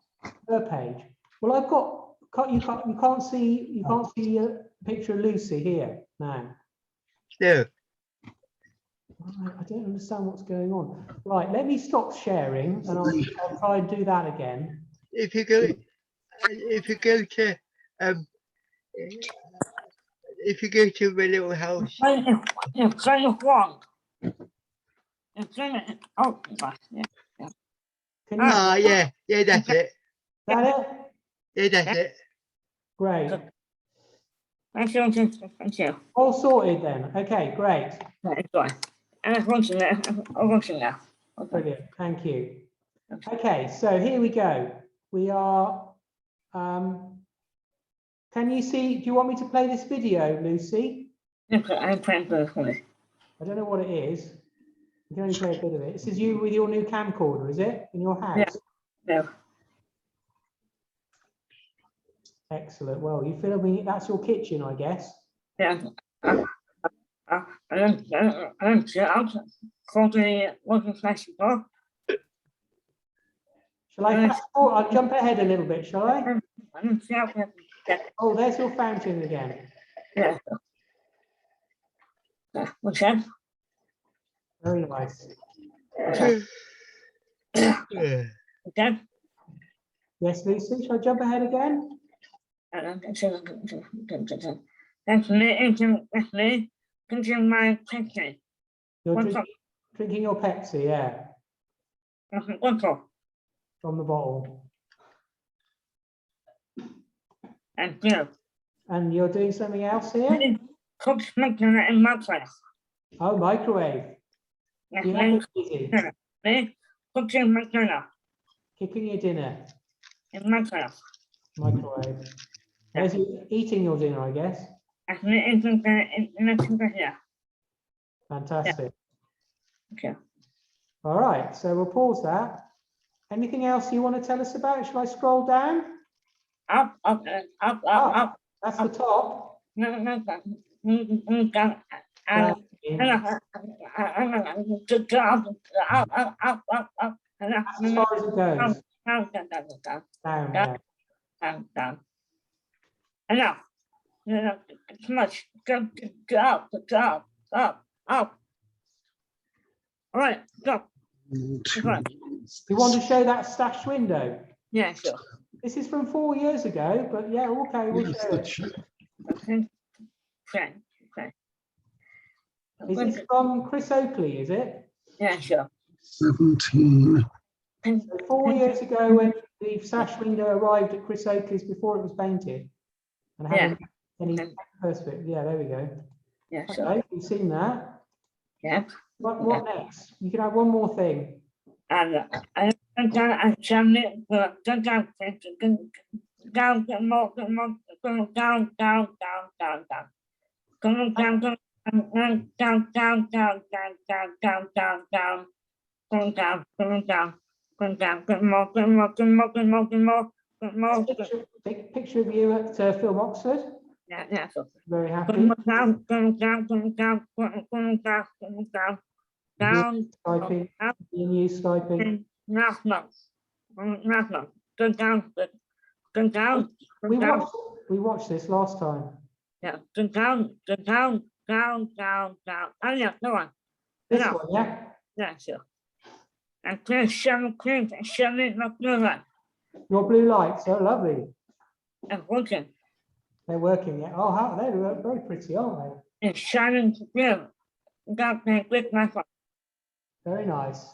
[SPEAKER 2] Her page. Well, I've got. You can't see a picture of Lucy here now.
[SPEAKER 4] No.
[SPEAKER 2] Right, I don't understand what's going on. Right, let me stop sharing, and I'll try and do that again.
[SPEAKER 4] If you go to my little house,
[SPEAKER 1] It's kind of wrong. It's kind of, oh, gosh, yeah.
[SPEAKER 2] Can you?
[SPEAKER 4] yeah, that's it.
[SPEAKER 2] That it?
[SPEAKER 4] Yeah, that's it.
[SPEAKER 2] Great.
[SPEAKER 1] Thank you, thank you.
[SPEAKER 2] All sorted then. Okay, great.
[SPEAKER 1] Right, fine. And I'm watching there, I'm watching now. Okay.
[SPEAKER 2] Brilliant. Thank you. Okay, so here we go. We are. Can you see? Do you want me to play this video, Lucy?
[SPEAKER 1] Okay, I'm praying for it.
[SPEAKER 2] I don't know what it is. You can only play a bit of it. This is you with your new camcorder, is it? In your house?
[SPEAKER 1] No,
[SPEAKER 2] Excellent. Well, you filming. That's your kitchen, I guess.
[SPEAKER 1] yeah. I don't see out. Call the working class before.
[SPEAKER 2] Shall I? I'll jump ahead a little bit, shall I?
[SPEAKER 1] I don't see out.
[SPEAKER 2] Oh, there's your fountain again.
[SPEAKER 1] Yeah. What's that?
[SPEAKER 2] Very nice.
[SPEAKER 4] Yeah.
[SPEAKER 1] That?
[SPEAKER 2] Yes, Lucy. Shall I jump ahead again?
[SPEAKER 1] That's me, drinking my Pepsi.
[SPEAKER 2] You're
[SPEAKER 1] What's up?
[SPEAKER 2] drinking your Pepsi, yeah,
[SPEAKER 1] What's up?
[SPEAKER 2] from the bottle.
[SPEAKER 1] And you.
[SPEAKER 2] And you're doing something else here?
[SPEAKER 1] Cook's making it in my place.
[SPEAKER 2] Oh, microwave.
[SPEAKER 1] That's
[SPEAKER 2] You have it easy.
[SPEAKER 1] me. Cooking my dinner
[SPEAKER 2] Cooking your dinner.
[SPEAKER 1] in my place.
[SPEAKER 2] Microwave. There's you eating your dinner, I guess.
[SPEAKER 1] That's me eating the here.
[SPEAKER 2] Fantastic.
[SPEAKER 1] Okay.
[SPEAKER 2] All right, so we'll pause that. Anything else you want to tell us about? Shall I scroll down?
[SPEAKER 1] Up.
[SPEAKER 2] That's the top.
[SPEAKER 1] No.
[SPEAKER 2] That's as far as it goes. Down, yeah.
[SPEAKER 1] Enough. Too much. Go up. All right, go. Right.
[SPEAKER 2] You want to show that stash window?
[SPEAKER 1] Yeah, sure.
[SPEAKER 2] This is from 4 years ago, but yeah, okay, we'll
[SPEAKER 3] Yes,
[SPEAKER 2] show
[SPEAKER 3] the
[SPEAKER 2] it.
[SPEAKER 3] ch-
[SPEAKER 1] Okay.
[SPEAKER 2] Is it from Chris Oakley, is it?
[SPEAKER 1] Yeah, sure.
[SPEAKER 3] 17.
[SPEAKER 2] So 4 years ago, when the sash window arrived at Chris Oakley's before it was painted, and had any perspective. Yeah, there we go.
[SPEAKER 1] Yeah, sure.
[SPEAKER 2] Okay, you've seen that.
[SPEAKER 1] Yeah.
[SPEAKER 2] What next? You can have one more thing.
[SPEAKER 1] And down,
[SPEAKER 2] Picture of you at Film Oxford.
[SPEAKER 1] Yeah, so.
[SPEAKER 2] Very happy.
[SPEAKER 1] Down,
[SPEAKER 2] Skyping. Being you Skyping.
[SPEAKER 1] Go down.
[SPEAKER 2] We watched this last time.
[SPEAKER 1] Yeah, go down. Oh yeah, no one.
[SPEAKER 2] This
[SPEAKER 1] Yeah.
[SPEAKER 2] one, yeah.
[SPEAKER 1] Yeah, sure. And clear seven, not blue light.
[SPEAKER 2] Your blue lights, oh lovely.
[SPEAKER 1] And working.
[SPEAKER 2] They're working yet. Oh, how they look very pretty, aren't
[SPEAKER 1] It's shining blue. Got that with my phone.
[SPEAKER 2] they? Very nice.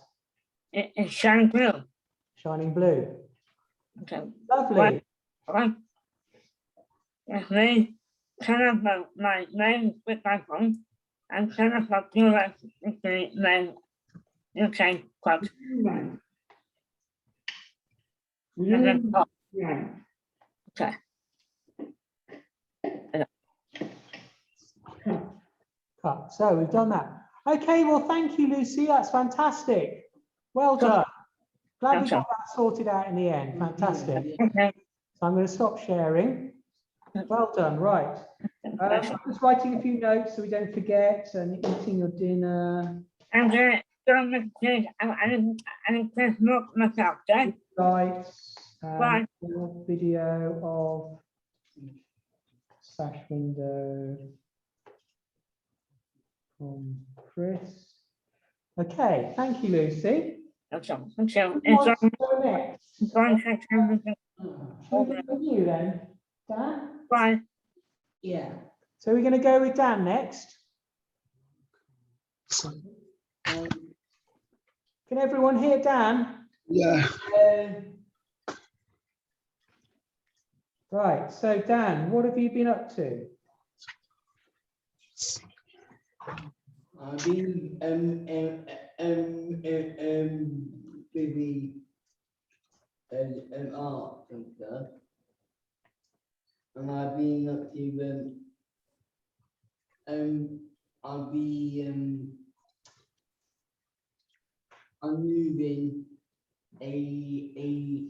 [SPEAKER 1] It's shining blue.
[SPEAKER 2] Shining blue.
[SPEAKER 1] Okay.
[SPEAKER 2] Lovely.
[SPEAKER 1] Right. If they turn up my name with my phone and turn up a blue light with the name, you can quote. And then, oh, okay.
[SPEAKER 2] Cut. So we've done that. Okay, well, thank you, Lucy. That's fantastic. Well done. Glad we got that sorted out in the end. Fantastic.
[SPEAKER 1] Okay.
[SPEAKER 2] So I'm going to stop sharing. Well done. Right. I'm just writing a few notes so we don't forget, and eating your dinner.
[SPEAKER 1] I'm gonna make a change. I didn't press look myself, okay?
[SPEAKER 2] Lights.
[SPEAKER 1] Right.
[SPEAKER 2] Video of sash window from Chris. Okay, thank you, Lucy.
[SPEAKER 1] Okay. So
[SPEAKER 2] Who
[SPEAKER 1] it's
[SPEAKER 2] wants to go next?
[SPEAKER 1] on
[SPEAKER 2] Shall we go with you then, Dan?
[SPEAKER 1] Bye.
[SPEAKER 5] Yeah.
[SPEAKER 2] So we're going to go with Dan next.
[SPEAKER 5] Um,
[SPEAKER 2] Can everyone hear Dan?
[SPEAKER 3] Yeah.
[SPEAKER 2] Right, so Dan, what have you been up to?
[SPEAKER 5] I've been busy art and stuff, and I've been up to I'll be I'm moving a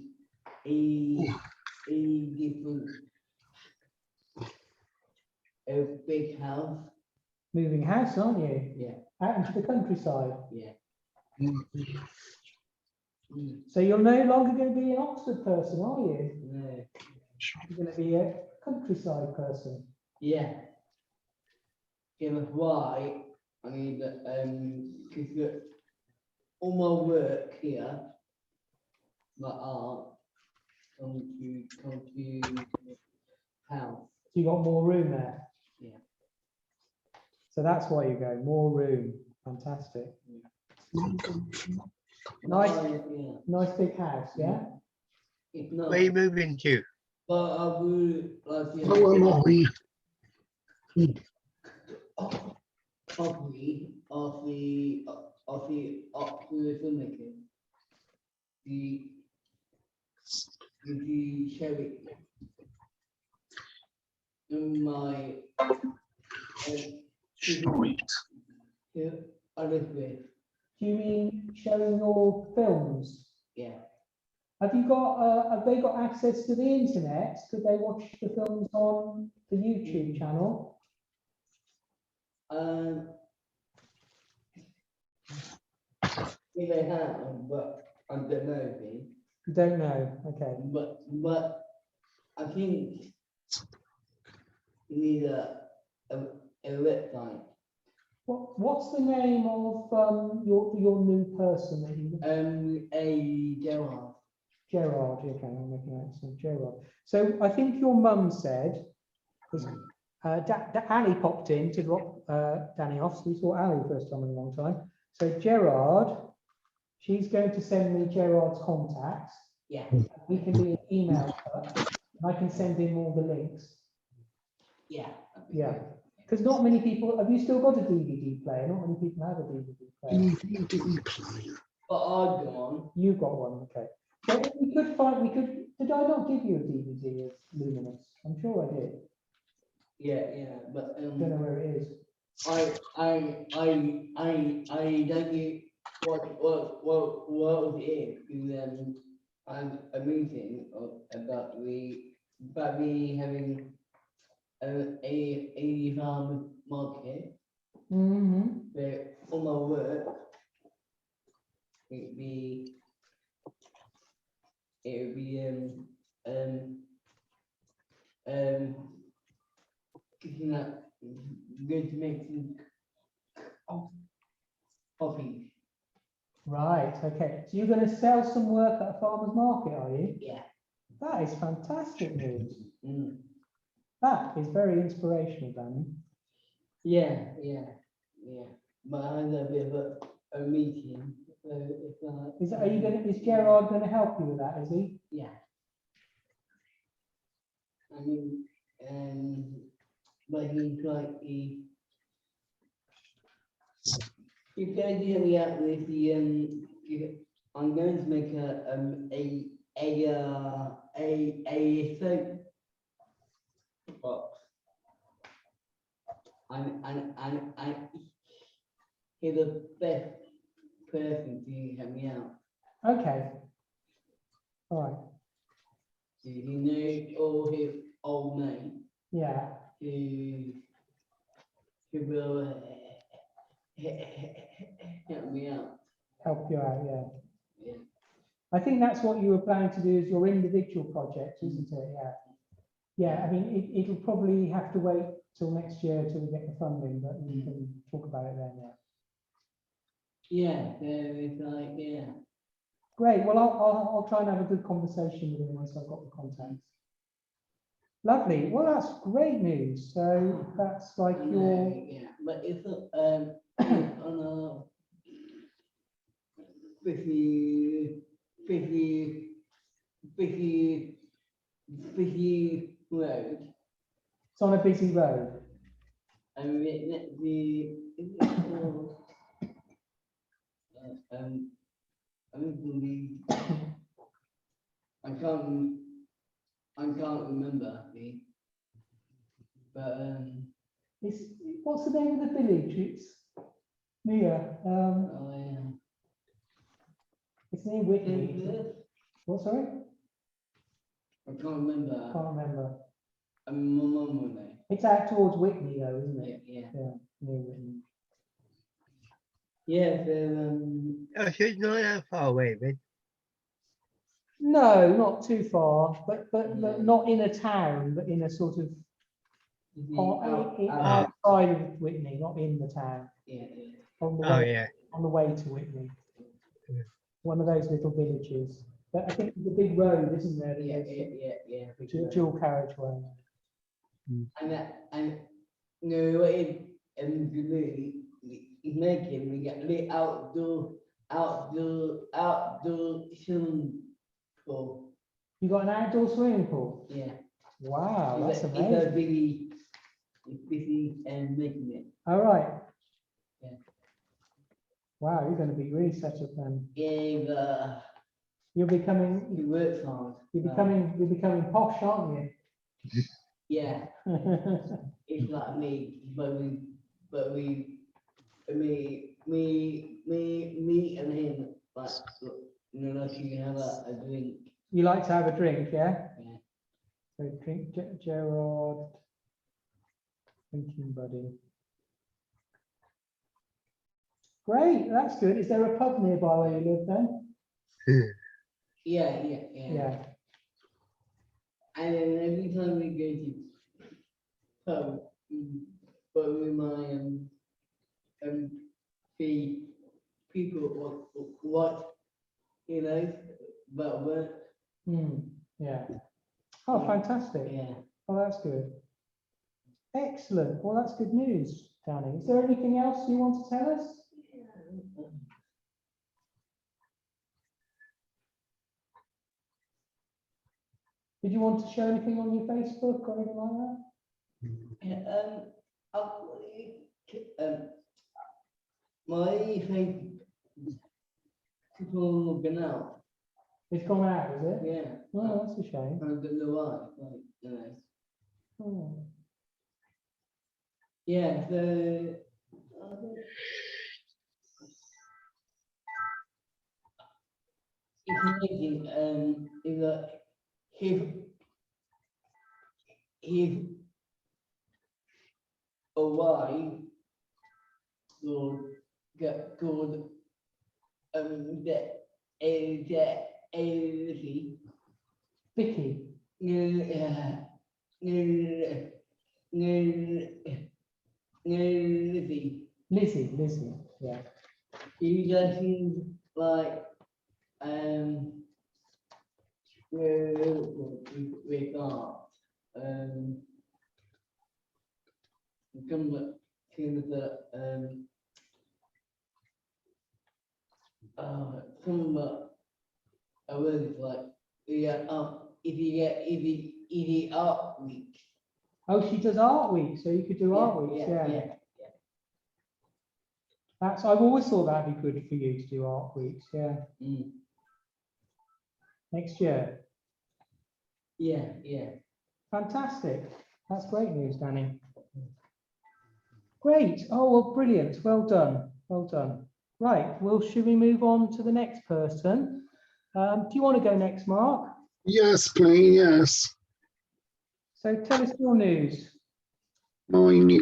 [SPEAKER 5] different big house.
[SPEAKER 2] Moving house, aren't you?
[SPEAKER 5] Yeah.
[SPEAKER 2] Out into the countryside.
[SPEAKER 5] Yeah.
[SPEAKER 2] So you're no longer going to be an Oxford person, are you?
[SPEAKER 5] No.
[SPEAKER 2] You're going to be a countryside person.
[SPEAKER 5] Yeah. Yeah, that's why I mean because all my work here, my art, come to house.
[SPEAKER 2] So you got more room there.
[SPEAKER 5] Yeah.
[SPEAKER 2] So that's why you go, more room. Fantastic. Nice,
[SPEAKER 5] Yeah.
[SPEAKER 2] nice big house, yeah?
[SPEAKER 5] If not,
[SPEAKER 4] Where are you moving to?
[SPEAKER 5] but I would like to
[SPEAKER 3] Oh, am I?
[SPEAKER 5] copy of the filmmaker. The show it in my
[SPEAKER 3] Street.
[SPEAKER 5] Elizabeth.
[SPEAKER 2] Do you mean showing your films?
[SPEAKER 5] Yeah.
[SPEAKER 2] Have you got, have they got access to the internet? Could they watch the films on the YouTube channel?
[SPEAKER 5] Yeah, they have, but I don't know.
[SPEAKER 2] You don't know, okay.
[SPEAKER 5] But I think you need a website.
[SPEAKER 2] What's the name of your new person that you?
[SPEAKER 5] A Gerard.
[SPEAKER 2] Gerard, okay, I'm making that. So Gerard. So I think your mum said, because Ali popped in to drop Danny off. So we saw Ali first time in a long time. So Gerard, she's going to send me Gerard's contacts.
[SPEAKER 5] Yeah.
[SPEAKER 2] We can do an email her, and I can send him all the links.
[SPEAKER 5] Yeah.
[SPEAKER 2] Yeah. Because not many people, have you still got a DVD player? Not many people have a DVD player.
[SPEAKER 3] DVD player.
[SPEAKER 5] But I've gone.
[SPEAKER 2] You've got one, okay. So we could find, did I not give you a DVD of Luminous? I'm sure I did.
[SPEAKER 5] Yeah, but
[SPEAKER 2] I don't know where it is.
[SPEAKER 5] I don't get what was it? Because I'm a meeting about me having a farm market
[SPEAKER 2] Mm-hmm.
[SPEAKER 5] where all my work it would be cooking up good to make some coffee.
[SPEAKER 2] Right, okay. So you're going to sell some work at a farmer's market, are you?
[SPEAKER 5] Yeah.
[SPEAKER 2] That is fantastic news.
[SPEAKER 5] Mm.
[SPEAKER 2] That is very inspirational, Danny.
[SPEAKER 5] Yeah. But I had a bit of a meeting, so it's
[SPEAKER 2] Is Gerard gonna help you with that, is he?
[SPEAKER 5] yeah. I mean, but he's like he's going to help me out with the I'm going to make a soap box. And he's the best person to help me out.
[SPEAKER 2] Okay. All right.
[SPEAKER 5] So he knows all his old mate
[SPEAKER 2] Yeah.
[SPEAKER 5] who will help me out.
[SPEAKER 2] Help you out. Yeah.
[SPEAKER 5] Yeah.
[SPEAKER 2] I think that's what you were planning to do as your individual project, isn't it? Yeah. Yeah. I mean, it'll probably have to wait till next year till we get the funding, but we can talk about it then. Yeah.
[SPEAKER 5] Yeah, so it's like, yeah.
[SPEAKER 2] Great. Well, I'll try and have a good conversation with him once I've got the contacts. Lovely. Well, that's great news. So that's like your
[SPEAKER 5] Yeah, but it's on a 50 road.
[SPEAKER 2] it's on a busy road.
[SPEAKER 5] And I don't believe I can't remember the but
[SPEAKER 2] It's what's the name of the village? It's near.
[SPEAKER 5] oh yeah.
[SPEAKER 2] It's near Whitney. What? Sorry,
[SPEAKER 5] I can't remember.
[SPEAKER 2] can't remember.
[SPEAKER 5] My mum will know.
[SPEAKER 2] It's out towards Whitney, though, isn't it?
[SPEAKER 5] Yeah.
[SPEAKER 2] Near Whitney.
[SPEAKER 5] Yeah, so
[SPEAKER 4] Oh, so it's not that far away, then.
[SPEAKER 2] No, not too far, but
[SPEAKER 5] No.
[SPEAKER 2] not in a town, but in a sort of outside of Whitney, not in the town.
[SPEAKER 5] yeah.
[SPEAKER 2] On the
[SPEAKER 4] Oh,
[SPEAKER 2] way
[SPEAKER 4] yeah.
[SPEAKER 2] on the way to Whitney.
[SPEAKER 4] Yeah.
[SPEAKER 2] One of those little villages. But I think there's a big road, isn't there?
[SPEAKER 5] Yeah.
[SPEAKER 2] Dual carriageway.
[SPEAKER 5] And no, what is making we get the outdoor swimming pool.
[SPEAKER 2] You got an outdoor swimming pool?
[SPEAKER 5] Yeah.
[SPEAKER 2] Wow, that's
[SPEAKER 5] It's a
[SPEAKER 2] amazing.
[SPEAKER 5] busy and making it.
[SPEAKER 2] All right.
[SPEAKER 5] Yeah.
[SPEAKER 2] Wow, you're going to be really set up then.
[SPEAKER 5] Yeah, but
[SPEAKER 2] You're becoming
[SPEAKER 5] he works hard.
[SPEAKER 2] you're becoming posh, aren't
[SPEAKER 5] Yeah,
[SPEAKER 2] you?
[SPEAKER 5] it's like me, but me and him, like, like you can have a drink.
[SPEAKER 2] You like to have a drink, yeah?
[SPEAKER 5] Yeah.
[SPEAKER 2] So drink Gerard, drinking buddy. Great, that's good. Is there a pub nearby where you live then?
[SPEAKER 5] Yeah.
[SPEAKER 2] Yeah.
[SPEAKER 5] And then every time we go to pub, but we might see people what but what
[SPEAKER 2] Yeah. Oh, fantastic.
[SPEAKER 5] yeah.
[SPEAKER 2] Oh, that's good. Excellent. Well, that's good news, Danny. Is there anything else you want to tell us? Did you want to show anything on your Facebook or anything like that?
[SPEAKER 5] My people been out.
[SPEAKER 2] It's gone out, is it?
[SPEAKER 5] Yeah.
[SPEAKER 2] Oh, that's a shame.
[SPEAKER 5] I don't know why. Like,
[SPEAKER 2] Oh.
[SPEAKER 5] yeah. So. It's amazing. Is that his wife called
[SPEAKER 2] Vicky. Lizzie. Yeah.
[SPEAKER 5] You guys like we got come to the I really like ED art week.
[SPEAKER 2] Oh, she does art week, so you could do art weeks, yeah. That's, I've always thought that'd be good for you to do art weeks, yeah.
[SPEAKER 5] Mm.
[SPEAKER 2] Next year.
[SPEAKER 5] Yeah.
[SPEAKER 2] Fantastic. That's great news, Danny. Great. Oh, well, brilliant. Well done. Well done. Right. Well, should we move on to the next person? Do you want to go next, Mark?
[SPEAKER 3] Yes, please, yes.
[SPEAKER 2] So tell us your news.
[SPEAKER 3] Mine,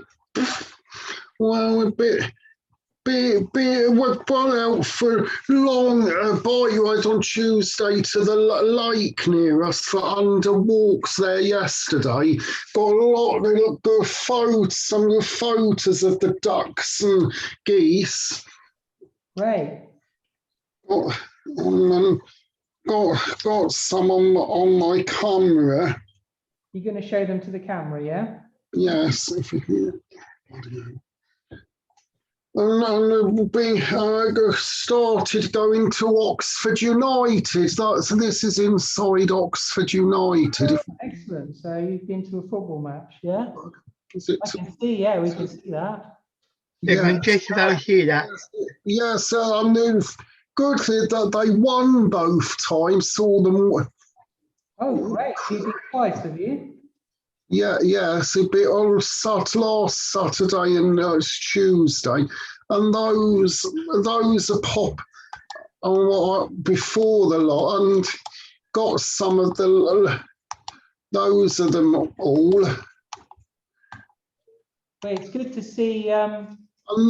[SPEAKER 3] well, a bit, we've gone out for long bike ride on Tuesday to the lake near us for under walks there yesterday. Got a lot of good photos, some of the photos of the ducks and geese.
[SPEAKER 2] Great.
[SPEAKER 3] Got some on my camera.
[SPEAKER 2] You're going to show them to the camera, yeah?
[SPEAKER 3] Yes, if you can. And started going to Oxford United. This is inside Oxford United.
[SPEAKER 2] Oh, excellent. So you've been to a football match, yeah?
[SPEAKER 3] Is it,
[SPEAKER 2] I can see, yeah, we can see that.
[SPEAKER 4] You can just about hear that.
[SPEAKER 3] yes, I knew good that they won both times. Saw them.
[SPEAKER 2] Oh, great. You've been twice, have you?
[SPEAKER 3] Yes, a bit on last Saturday and Tuesday, and those are pop before the lot, and got some of those of them all.
[SPEAKER 2] But it's good to see.
[SPEAKER 3] And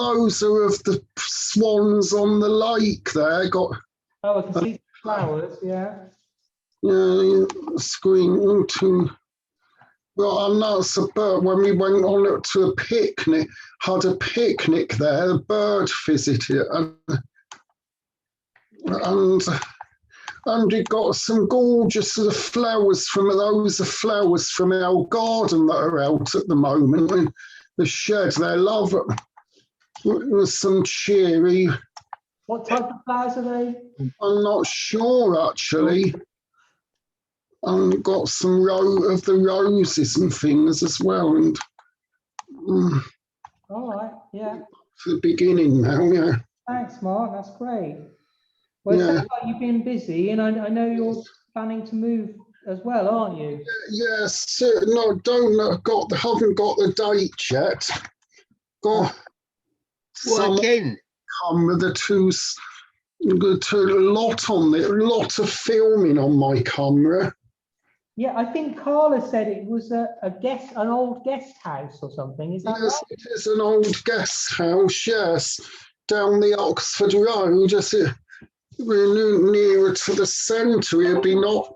[SPEAKER 3] those are of the swans on the lake there. Got
[SPEAKER 2] Oh, I can see flowers, yeah.
[SPEAKER 3] screen to. Well, and that's a bird. When we went on to a picnic, had a picnic there, a bird visited, and we got some gorgeous sort of flowers from those are flowers from our garden that are out at the moment. In the shed, they love it. With some cheery.
[SPEAKER 2] What type of flowers are they?
[SPEAKER 3] I'm not sure actually. And got some of the roses and things as well. And
[SPEAKER 2] All right, yeah.
[SPEAKER 3] for the beginning now, yeah.
[SPEAKER 2] Thanks, Mark. That's great. Well, it
[SPEAKER 3] Yeah.
[SPEAKER 2] sounds like you've been busy, and I know you're planning to move as well, aren't you?
[SPEAKER 3] Yes, no, haven't got the date yet. Got some
[SPEAKER 4] What again?
[SPEAKER 3] come with a lot on it, a lot of filming on my camera.
[SPEAKER 2] Yeah, I think Carla said it was an old guest house or something. Is that
[SPEAKER 3] Yes,
[SPEAKER 2] right?
[SPEAKER 3] it is an old guest house, yes, down the Oxford Road, just we're nearer to the centre. We'll be not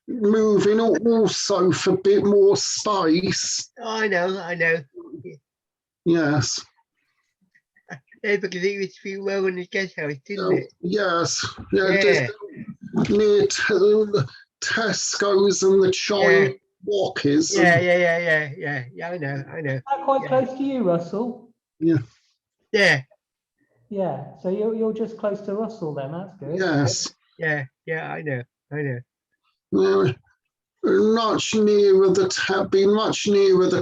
[SPEAKER 3] moving also for a bit more space.
[SPEAKER 4] I know.
[SPEAKER 3] Yes.
[SPEAKER 4] Yeah, because it used to be well in the guest house, didn't it?
[SPEAKER 3] Yes. Yeah.
[SPEAKER 4] Yeah.
[SPEAKER 3] Just near to the Tesco's and the China Walkers.
[SPEAKER 4] Yeah, I know.
[SPEAKER 2] Is that quite close to you, Russell?
[SPEAKER 4] Yeah,
[SPEAKER 2] Yeah. So you're just close to Russell then. That's good.
[SPEAKER 3] Yes.
[SPEAKER 4] yeah, I know.
[SPEAKER 3] We're much nearer the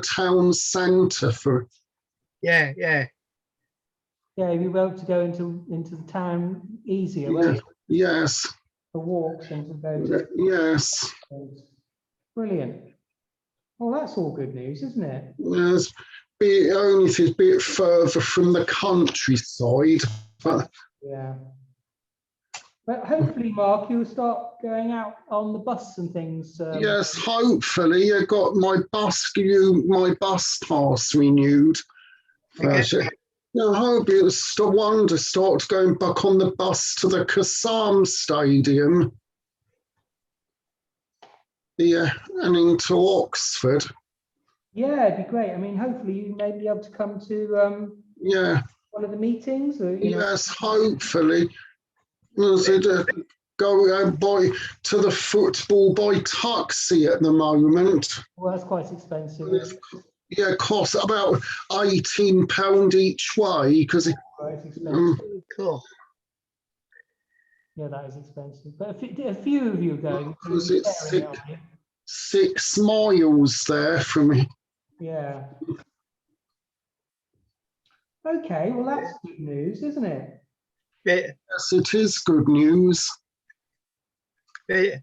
[SPEAKER 3] town centre for.
[SPEAKER 4] Yeah.
[SPEAKER 2] Yeah, you'll be able to go into the town easier, won't you?
[SPEAKER 3] Yes.
[SPEAKER 2] For walks and to go to.
[SPEAKER 3] Yes.
[SPEAKER 2] Brilliant. Well, that's all good news, isn't it?
[SPEAKER 3] Yes. Only if it's a bit further from the countryside. But
[SPEAKER 2] Yeah. But hopefully, Mark, you'll start going out on the bus and things.
[SPEAKER 3] yes, hopefully I got my bus pass renewed.
[SPEAKER 4] Okay.
[SPEAKER 3] I hope it's one to start going back on the bus to the Kassam Stadium. Yeah, and into Oxford.
[SPEAKER 2] Yeah, it'd be great. I mean, hopefully you may be able to come to
[SPEAKER 3] Yeah.
[SPEAKER 2] one of the meetings. Or,
[SPEAKER 3] Yes, hopefully. Go to the football by taxi at the moment.
[SPEAKER 2] Well, that's quite expensive.
[SPEAKER 3] Yeah, cost about £18 each way because
[SPEAKER 2] Right, it's expensive.
[SPEAKER 4] Cool.
[SPEAKER 2] Yeah, that is expensive. But a few of you are going. So
[SPEAKER 3] because
[SPEAKER 2] you're
[SPEAKER 3] it's
[SPEAKER 2] sharing it, are you?
[SPEAKER 3] 6 miles there from me.
[SPEAKER 2] Yeah. Okay, well that's good news, isn't it?
[SPEAKER 4] But,
[SPEAKER 3] Yes, it is good news.
[SPEAKER 4] but,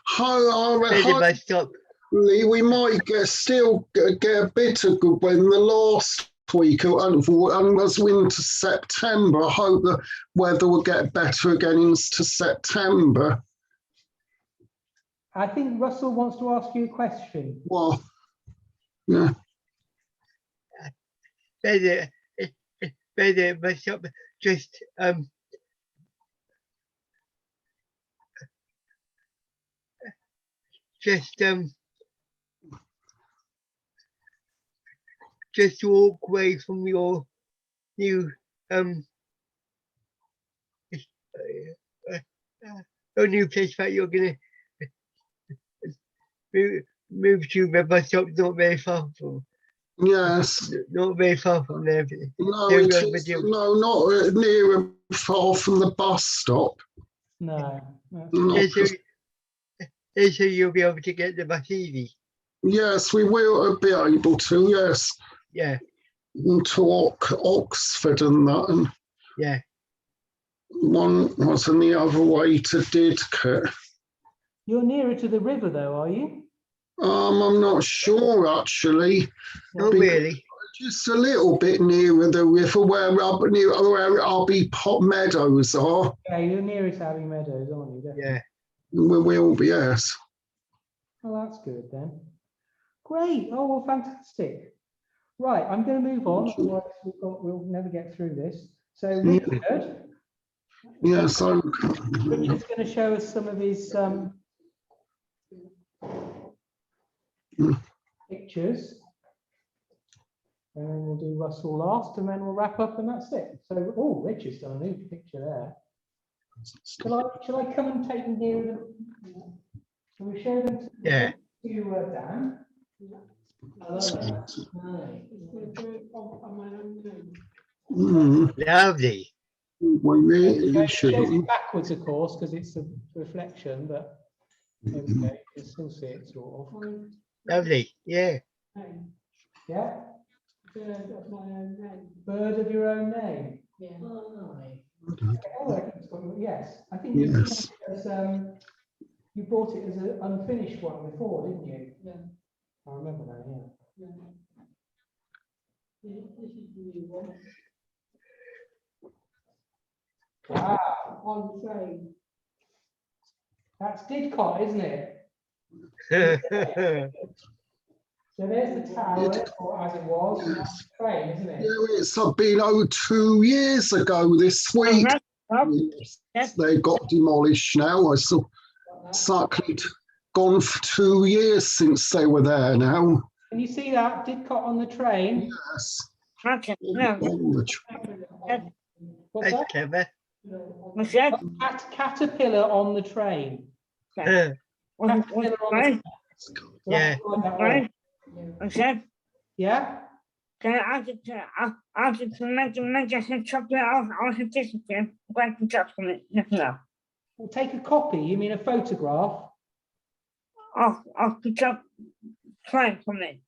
[SPEAKER 3] Hopefully,
[SPEAKER 4] but bus stop.
[SPEAKER 3] we might still get a bit of good when the last week and was into September. I hope the weather will get better again into September.
[SPEAKER 2] I think Russell wants to ask you a question.
[SPEAKER 3] Well, yeah.
[SPEAKER 4] But bus stop just just walk away from your new your new place that you're gonna move to. The bus stop not very far from
[SPEAKER 3] Yes.
[SPEAKER 4] not very far from there.
[SPEAKER 3] No,
[SPEAKER 4] There
[SPEAKER 3] it
[SPEAKER 4] we go,
[SPEAKER 3] is.
[SPEAKER 4] but
[SPEAKER 3] No, not near far from the bus stop.
[SPEAKER 2] No. That's
[SPEAKER 3] No,
[SPEAKER 4] yeah, so you'll be able to get the bus easy.
[SPEAKER 3] yes, we will be able to. Yes,
[SPEAKER 4] Yeah,
[SPEAKER 3] to Oxford and that, and
[SPEAKER 4] yeah.
[SPEAKER 3] one was in the other way to Didcot.
[SPEAKER 2] You're nearer to the river though, are you?
[SPEAKER 3] I'm not sure actually.
[SPEAKER 4] Not
[SPEAKER 3] Because-
[SPEAKER 4] really.
[SPEAKER 3] Just a little bit nearer the river where Abbey Pot Meadows are.
[SPEAKER 2] Yeah, you're nearer to Abbey Meadows, aren't you? Definitely.
[SPEAKER 4] Yeah.
[SPEAKER 3] We will be, yes.
[SPEAKER 2] Well, that's good then. Great. Oh, well, fantastic. Right, I'm going to move on. Otherwise we'll never get through this. So Richard,
[SPEAKER 3] Yes,
[SPEAKER 2] Richard's going to show us some of his pictures. And then we'll do Russell last, and then we'll wrap up, and that's it. So, oh, Richard's done a new picture there. Shall I come and take them near them? Shall we show them to,
[SPEAKER 4] Yeah.
[SPEAKER 2] Dan?
[SPEAKER 4] Lovely.
[SPEAKER 3] we really should.
[SPEAKER 2] Shows it backwards, of course, because it's a reflection, but there we go. You can still see it sort of.
[SPEAKER 4] Lovely. Yeah.
[SPEAKER 2] Yeah. Bird of my own name. Bird of your own name. Yeah. Oh, I think it's got, yes. I think you
[SPEAKER 3] Yes.
[SPEAKER 2] you brought it as an unfinished one before, didn't you? Yeah. I remember that. Yeah. This is the new one. Wow. On the train. That's Didcot, isn't it? So there's the tower, or as it was, and that's the train, isn't it?
[SPEAKER 3] Yeah, it's been 2 years ago this week.
[SPEAKER 1] Yes.
[SPEAKER 3] They got demolished now. I saw exactly gone for 2 years since they were there now.
[SPEAKER 2] Can you see that Didcot on the train?
[SPEAKER 3] Yes.
[SPEAKER 1] Okay. No.
[SPEAKER 3] On the train.
[SPEAKER 2] What's
[SPEAKER 4] That's
[SPEAKER 2] that?
[SPEAKER 4] clever.
[SPEAKER 1] What's that?
[SPEAKER 2] Caterpillar on the train.
[SPEAKER 1] Caterpillar on the
[SPEAKER 4] Yeah.
[SPEAKER 1] train. What's that?
[SPEAKER 2] Yeah.
[SPEAKER 1] Can I ask you to make a chocolate off the discipline? Wait for chocolate. No.
[SPEAKER 2] We'll take a copy. You mean a photograph?
[SPEAKER 1] Off the chocolate train from it.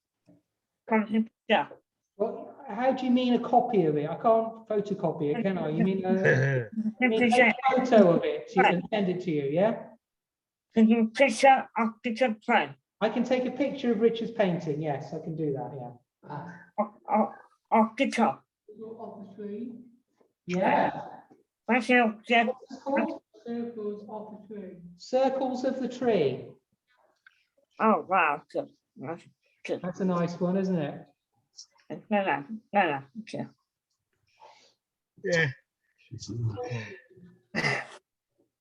[SPEAKER 1] From the picture.
[SPEAKER 2] Well, how do you mean a copy of it? I can't photocopy it, can I? You mean take a photo of it and send it to you, yeah?
[SPEAKER 1] Can you picture of the train?
[SPEAKER 2] I can take a picture of Richard's painting. Yes, I can do that, yeah.
[SPEAKER 1] Off the top.
[SPEAKER 2] Yeah.
[SPEAKER 1] What's your
[SPEAKER 2] What's it called? Circles of the tree. Circles of the tree.
[SPEAKER 1] Oh, wow. Good. That's good.
[SPEAKER 2] That's a nice one, isn't it?
[SPEAKER 1] No. Okay.
[SPEAKER 4] Yeah.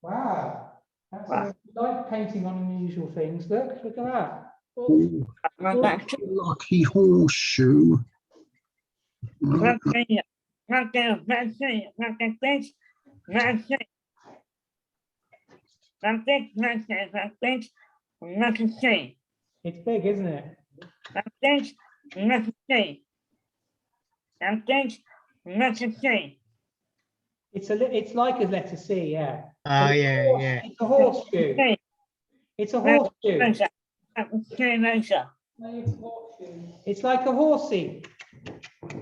[SPEAKER 2] Wow. That's I like painting on unusual things. Look at that.
[SPEAKER 3] Ooh, lucky horseshoe.
[SPEAKER 2] It's big, isn't it?
[SPEAKER 1] Letter C. Okay, letter C.
[SPEAKER 2] It's like a letter C, yeah.
[SPEAKER 4] Oh, yeah, yeah.
[SPEAKER 2] It's a horseshoe.
[SPEAKER 1] C.
[SPEAKER 2] It's a horseshoe.
[SPEAKER 1] Letter. C letter.
[SPEAKER 2] It's like a horsey.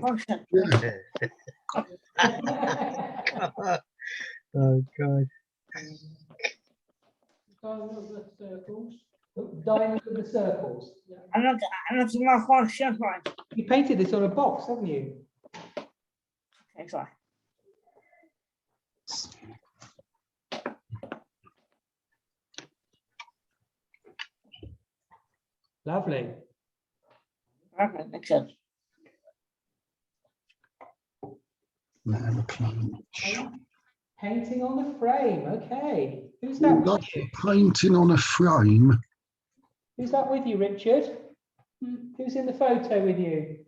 [SPEAKER 1] Horse.
[SPEAKER 4] Oh, God.
[SPEAKER 2] Diamond with the circles.
[SPEAKER 1] I'm not my horse circle.
[SPEAKER 2] You painted this on a box, haven't you?
[SPEAKER 1] That's why.
[SPEAKER 2] Lovely.
[SPEAKER 1] Okay, that's it.
[SPEAKER 2] Painting on the frame. Okay. Who's that with
[SPEAKER 3] Like
[SPEAKER 2] you?
[SPEAKER 3] painting on a frame.
[SPEAKER 2] Who's that with you, Richard? Who's in the photo with you?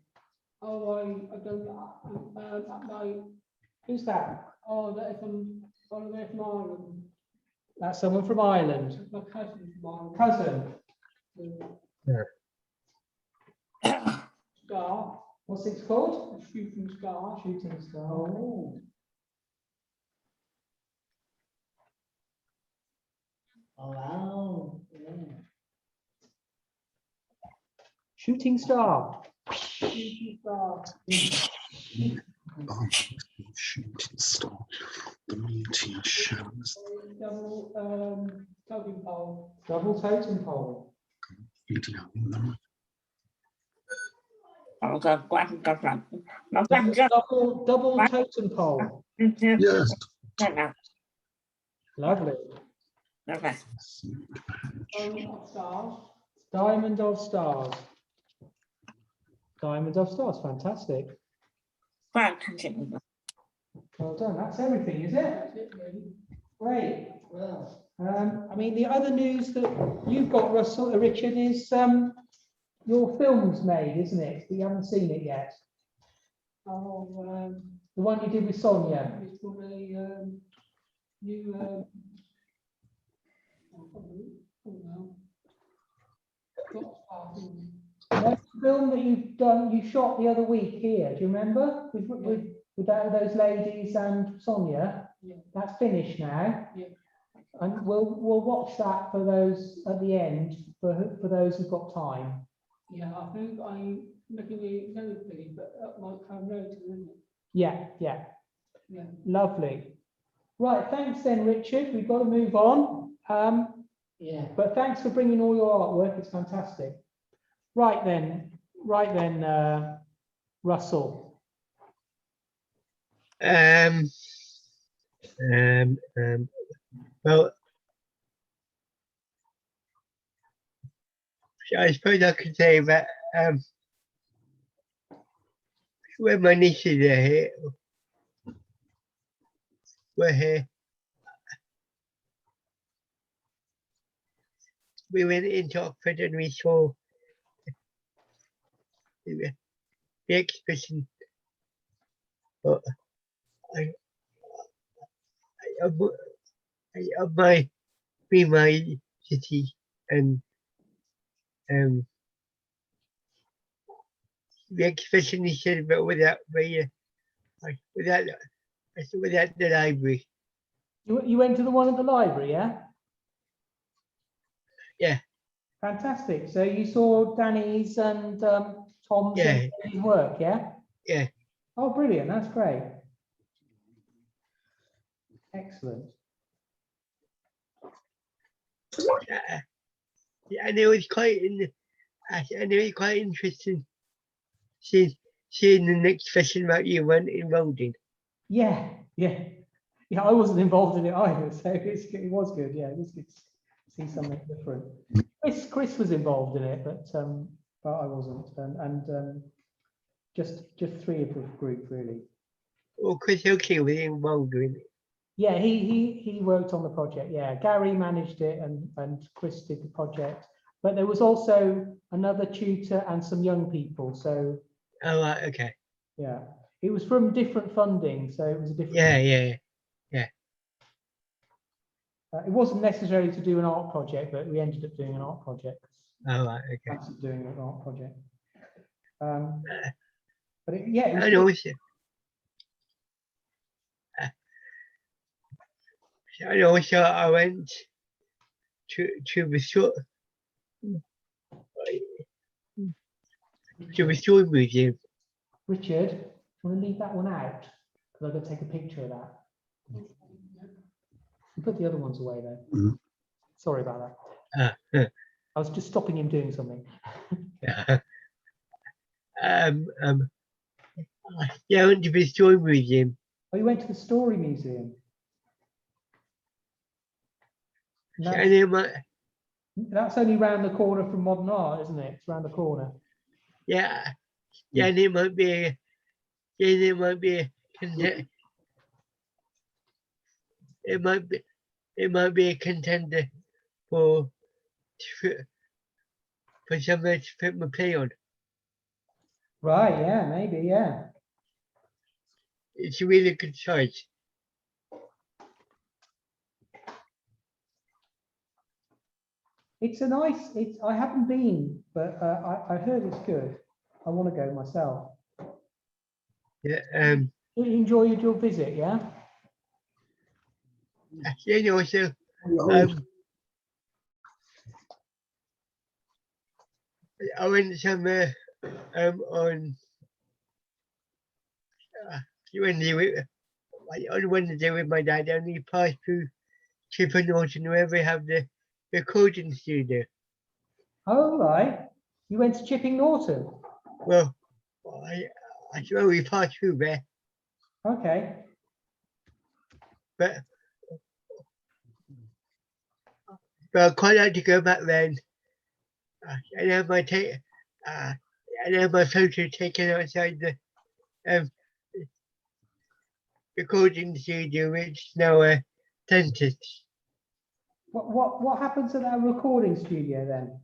[SPEAKER 5] Oh, I don't,
[SPEAKER 2] Who's that?
[SPEAKER 5] oh, that is from Ireland.
[SPEAKER 2] That's someone from Ireland.
[SPEAKER 5] My cousin from
[SPEAKER 2] Cousin.
[SPEAKER 5] Ireland. Scar,
[SPEAKER 2] What's it called?
[SPEAKER 5] a shooting star.
[SPEAKER 2] Shooting star. Oh.
[SPEAKER 5] Oh, wow. Yeah.
[SPEAKER 2] Shooting star.
[SPEAKER 5] Shooting star.
[SPEAKER 3] Oh, shooting star. The meteor shows.
[SPEAKER 5] Double totem pole.
[SPEAKER 2] Double totem pole.
[SPEAKER 3] Video in them.
[SPEAKER 1] I'll go back and go back. My back just
[SPEAKER 2] Double totem pole.
[SPEAKER 3] Yes.
[SPEAKER 2] Lovely.
[SPEAKER 1] Okay.
[SPEAKER 5] Stars.
[SPEAKER 2] Diamond of stars. Diamond of stars. Fantastic.
[SPEAKER 1] Fine, continue.
[SPEAKER 2] Well done. That's everything, is it?
[SPEAKER 5] That's it, really.
[SPEAKER 2] Great.
[SPEAKER 5] Well,
[SPEAKER 2] I mean, the other news that you've got, Russell, Richard, is your film's made, isn't it? But you haven't seen it yet.
[SPEAKER 5] oh,
[SPEAKER 2] The one you did with Sonia.
[SPEAKER 5] it's for a new,
[SPEAKER 2] That film that you shot the other week here. Do you remember? With those ladies and Sonia.
[SPEAKER 5] Yeah.
[SPEAKER 2] That's finished now.
[SPEAKER 5] Yeah.
[SPEAKER 2] And we'll watch that for those at the end for those who've got time.
[SPEAKER 5] Yeah, I think I'm looking at everything, but like I wrote it, isn't it?
[SPEAKER 2] Yeah, yeah.
[SPEAKER 5] Yeah.
[SPEAKER 2] Lovely. Right, thanks then, Richard. We've got to move on.
[SPEAKER 5] Yeah.
[SPEAKER 2] But thanks for bringing all your artwork. It's fantastic. Right then, Russell.
[SPEAKER 4] Well, I suppose I could say that when my nieces are here, we're here. We went into Oxford and we saw the exhibition. But of my city and the exhibition is said about without the library.
[SPEAKER 2] You went to the one at the library, yeah?
[SPEAKER 4] Yeah.
[SPEAKER 2] Fantastic. So you saw Danny's and Tom's
[SPEAKER 4] Yeah.
[SPEAKER 2] and Danny's work, yeah?
[SPEAKER 4] Yeah.
[SPEAKER 2] Oh, brilliant. That's great. Excellent.
[SPEAKER 4] And it was quite interesting seeing the next session that you weren't enrolled in.
[SPEAKER 2] Yeah, yeah. Yeah, I wasn't involved in it either, so it was good. Yeah, it was good to see something different. Chris was involved in it, but I wasn't. And just 3 of the group, really.
[SPEAKER 4] Well, Chris Hilke was involved in it.
[SPEAKER 2] Yeah, he worked on the project. Yeah, Gary managed it and Chris did the project. But there was also another tutor and some young people. So
[SPEAKER 4] Oh, right, okay.
[SPEAKER 2] yeah, it was from different funding, so it was a different.
[SPEAKER 4] Yeah.
[SPEAKER 2] It wasn't necessary to do an art project, but we ended up doing an art project.
[SPEAKER 4] Oh, right, okay.
[SPEAKER 2] Doing an art project. But yeah, it was
[SPEAKER 4] And
[SPEAKER 2] good.
[SPEAKER 4] also, I went to the short to the Story Museum.
[SPEAKER 2] Richard, do you want to leave that one out? Because I'm going to take a picture of that. You put the other ones away though.
[SPEAKER 3] Mhm.
[SPEAKER 2] Sorry about that.
[SPEAKER 4] Uh,
[SPEAKER 2] I was just stopping him doing something.
[SPEAKER 4] Yeah, I went to the Story Museum.
[SPEAKER 2] Oh, you went to the Story Museum. And
[SPEAKER 4] And then
[SPEAKER 2] that's only round the corner from Modern Art, isn't it? It's round the corner.
[SPEAKER 4] yeah, and it might be a contender. It might be a contender for somewhere to put my play on.
[SPEAKER 2] Right, yeah, maybe, yeah.
[SPEAKER 4] It's a really good size.
[SPEAKER 2] It's a nice, I haven't been, but I heard it's good. I want to go myself.
[SPEAKER 4] Yeah,
[SPEAKER 2] You enjoyed your visit, yeah?
[SPEAKER 4] and also I went somewhere on Wednesday on Wednesday with my dad, and we passed through Chipper Norton where they have the recording studio.
[SPEAKER 2] Oh, right. You went to Chipping Norton?
[SPEAKER 4] Well, I swear we passed through there,
[SPEAKER 2] Okay.
[SPEAKER 4] but I'd quite like to go back then and have my photo taken outside the recording studio, which is now a dentist.
[SPEAKER 2] What happened to that recording studio then?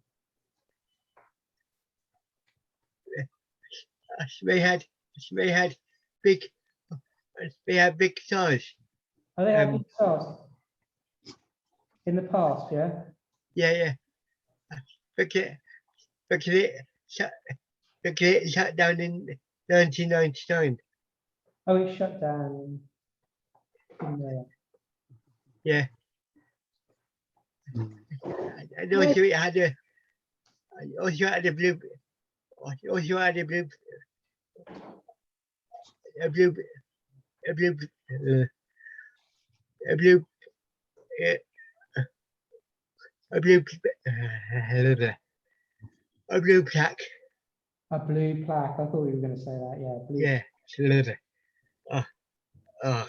[SPEAKER 4] They had big stars.
[SPEAKER 2] Oh, they had big stars in the past, yeah?
[SPEAKER 4] Yeah. Because it shut down in 1999.
[SPEAKER 2] Oh, it shut down. Didn't know
[SPEAKER 4] Yeah. And also it had a blue plaque.
[SPEAKER 2] that. A blue plaque. I thought you were going to say that. Yeah, blue.
[SPEAKER 4] Yeah. Oh God.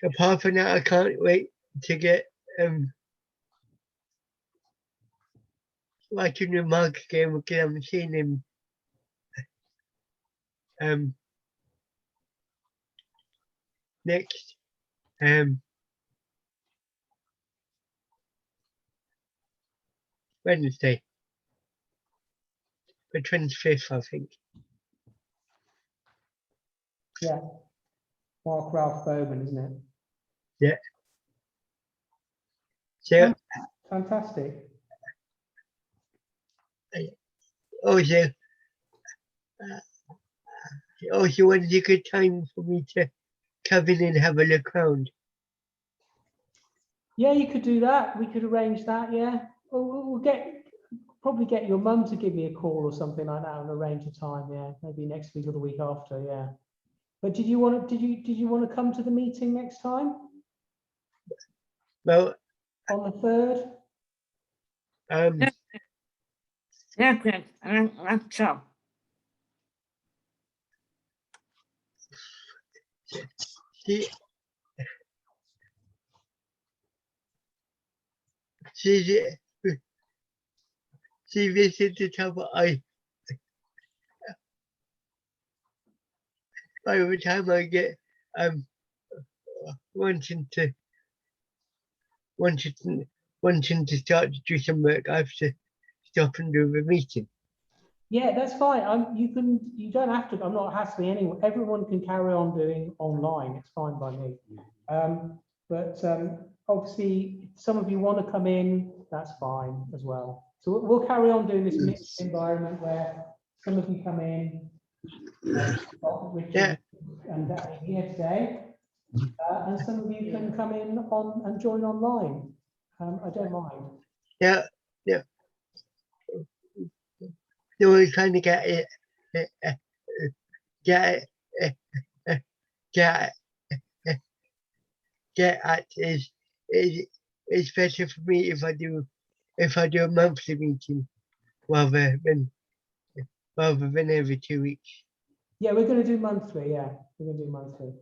[SPEAKER 4] Apart from that, I can't wait to get watching the Mark game because I'm seeing him next Wednesday, the 25th, I think.
[SPEAKER 2] Yeah. Mark Ralph Bowman, isn't it?
[SPEAKER 4] Yeah. So
[SPEAKER 2] Fantastic.
[SPEAKER 4] also when's a good time for me to come in and have a look around?
[SPEAKER 2] Yeah, you could do that. We could arrange that. Yeah. We'll probably get your mum to give me a call or something like that and arrange a time. Yeah, maybe next week or the week after. Yeah. But did you want to come to the meeting next time
[SPEAKER 4] Well,
[SPEAKER 2] on the 3rd?
[SPEAKER 1] Yeah, Chris, let's go.
[SPEAKER 4] she visited the top. By the time I get wanting to start to do some work, I have to stop and do the meeting.
[SPEAKER 2] Yeah, that's fine. You don't have to, I'm not hassling anyone. Everyone can carry on doing online. It's fine by me. But obviously, if some of you want to come in, that's fine as well. So we'll carry on doing this mixed environment where some of you come in, Richard
[SPEAKER 4] Yeah.
[SPEAKER 2] and Danny here today, and some of you can come in on and join online. I don't mind.
[SPEAKER 4] Yeah, yeah. So we're trying to get it, get at is it's better for me if I do a monthly meeting rather than every 2 weeks.
[SPEAKER 2] Yeah, we're going to do monthly. Yeah, we're going to do monthly.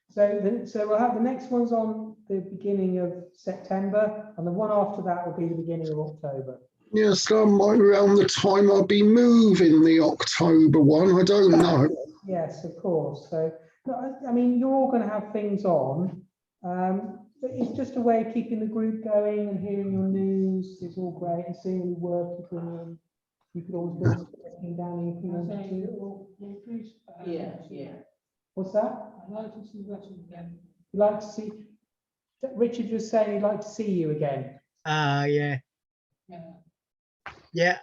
[SPEAKER 2] So we'll have the next one's on the beginning of September, and the one after that will be the beginning of October.
[SPEAKER 3] Yes, that might be around the time I'll be moving the October one. I don't know.
[SPEAKER 2] Yes, of course. So, no, I mean, you're all going to have things on, but it's just a way of keeping the group going and hearing your news. It's all great, and seeing any work you bring in. You could always bring something down if you wanted to.
[SPEAKER 5] Yeah.
[SPEAKER 2] What's that?
[SPEAKER 6] I'd like to see Russell again.
[SPEAKER 2] You'd like to see? Richard was saying he'd like to see you again.
[SPEAKER 4] Yeah.
[SPEAKER 6] Yeah.
[SPEAKER 4] Yeah.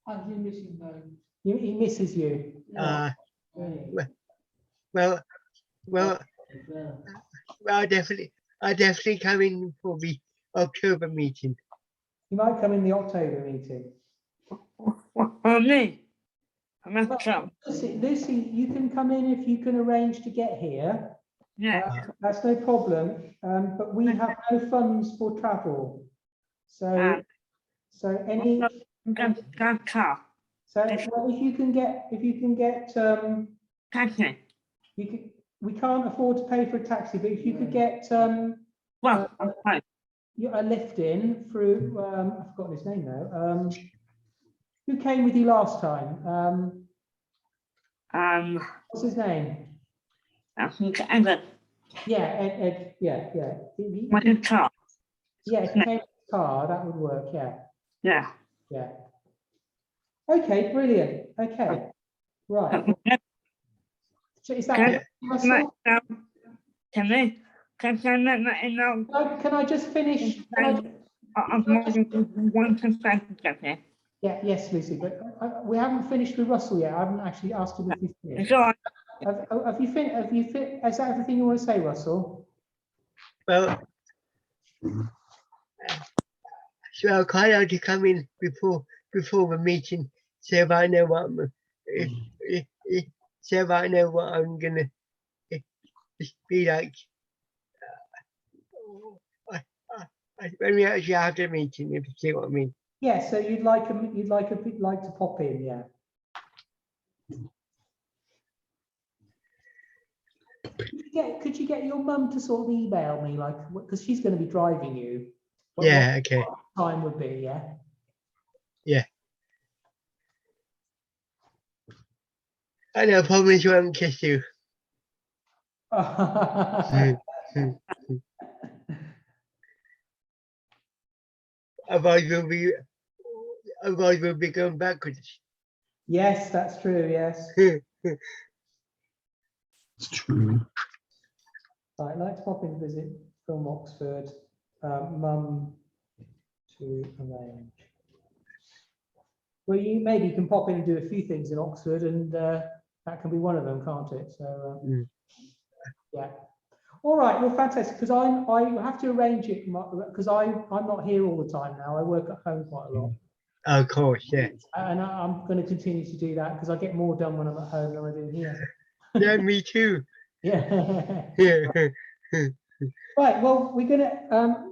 [SPEAKER 6] I've been missing though.
[SPEAKER 2] He misses you.
[SPEAKER 4] Well, I definitely come in for the October meeting.
[SPEAKER 2] You might come in the October meeting.
[SPEAKER 1] For me, I'm not sure.
[SPEAKER 2] Lucy, you can come in if you can arrange to get here.
[SPEAKER 1] Yeah,
[SPEAKER 2] That's no problem. But we have no funds for travel. So any.
[SPEAKER 1] got car.
[SPEAKER 2] So well, if you can get
[SPEAKER 1] Taxi.
[SPEAKER 2] we can't afford to pay for a taxi, but if you could get
[SPEAKER 1] Well, I'm fine.
[SPEAKER 2] a lift in through I've forgotten his name now. Who came with you last time? What's his name?
[SPEAKER 1] I think Ed.
[SPEAKER 2] Yeah, Ed, yeah.
[SPEAKER 1] What is car?
[SPEAKER 2] Yeah, if you came with his car, that would work, yeah.
[SPEAKER 1] Yeah.
[SPEAKER 2] Okay, brilliant. Okay. Right. So is that Russell?
[SPEAKER 1] Can I know?
[SPEAKER 2] Can I just finish?
[SPEAKER 1] I'm more than 1%.
[SPEAKER 2] Yeah, yes, Lucy, but we haven't finished with Russell yet. I haven't actually asked him if he's finished.
[SPEAKER 1] So
[SPEAKER 2] Have you finished? Is that everything you want to say, Russell?
[SPEAKER 4] Well, so I'll quite like to come in before the meeting, so if I know what I'm gonna be like when we actually have the meeting, if you see what I mean.
[SPEAKER 2] Yeah, so you'd like to pop in, yeah. Could you get your mum to sort of email me, like, because she's going to be driving you?
[SPEAKER 4] Yeah, okay.
[SPEAKER 2] What time would be, yeah?
[SPEAKER 4] Yeah. I know, promise you won't kiss you. Otherwise we'll be going backwards.
[SPEAKER 2] Yes, that's true, yes.
[SPEAKER 3] It's true.
[SPEAKER 2] Right, I'd like to pop in visit Film Oxford, mum to arrange. Well, maybe you can pop in and do a few things in Oxford, and that can be one of them, can't it? So, yeah. All right, well, fantastic, because I have to arrange it, because I'm not here all the time now. I work at home quite a lot.
[SPEAKER 4] Of course, yeah.
[SPEAKER 2] And I'm going to continue to do that, because I get more done when I'm at home than I do here.
[SPEAKER 4] Yeah, me too.
[SPEAKER 2] Yeah.
[SPEAKER 4] Yeah.
[SPEAKER 2] Right, well, we're going to,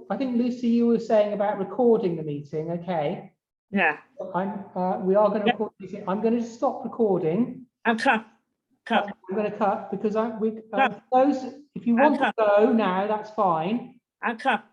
[SPEAKER 2] I think, Lucy, you were saying about recording the meeting, okay?
[SPEAKER 1] Yeah.
[SPEAKER 2] We are going to record the meeting. I'm going to stop recording.
[SPEAKER 1] I'm cut.
[SPEAKER 2] I'm going to cut because those, if you want to go now, that's fine.
[SPEAKER 1] I'm cut.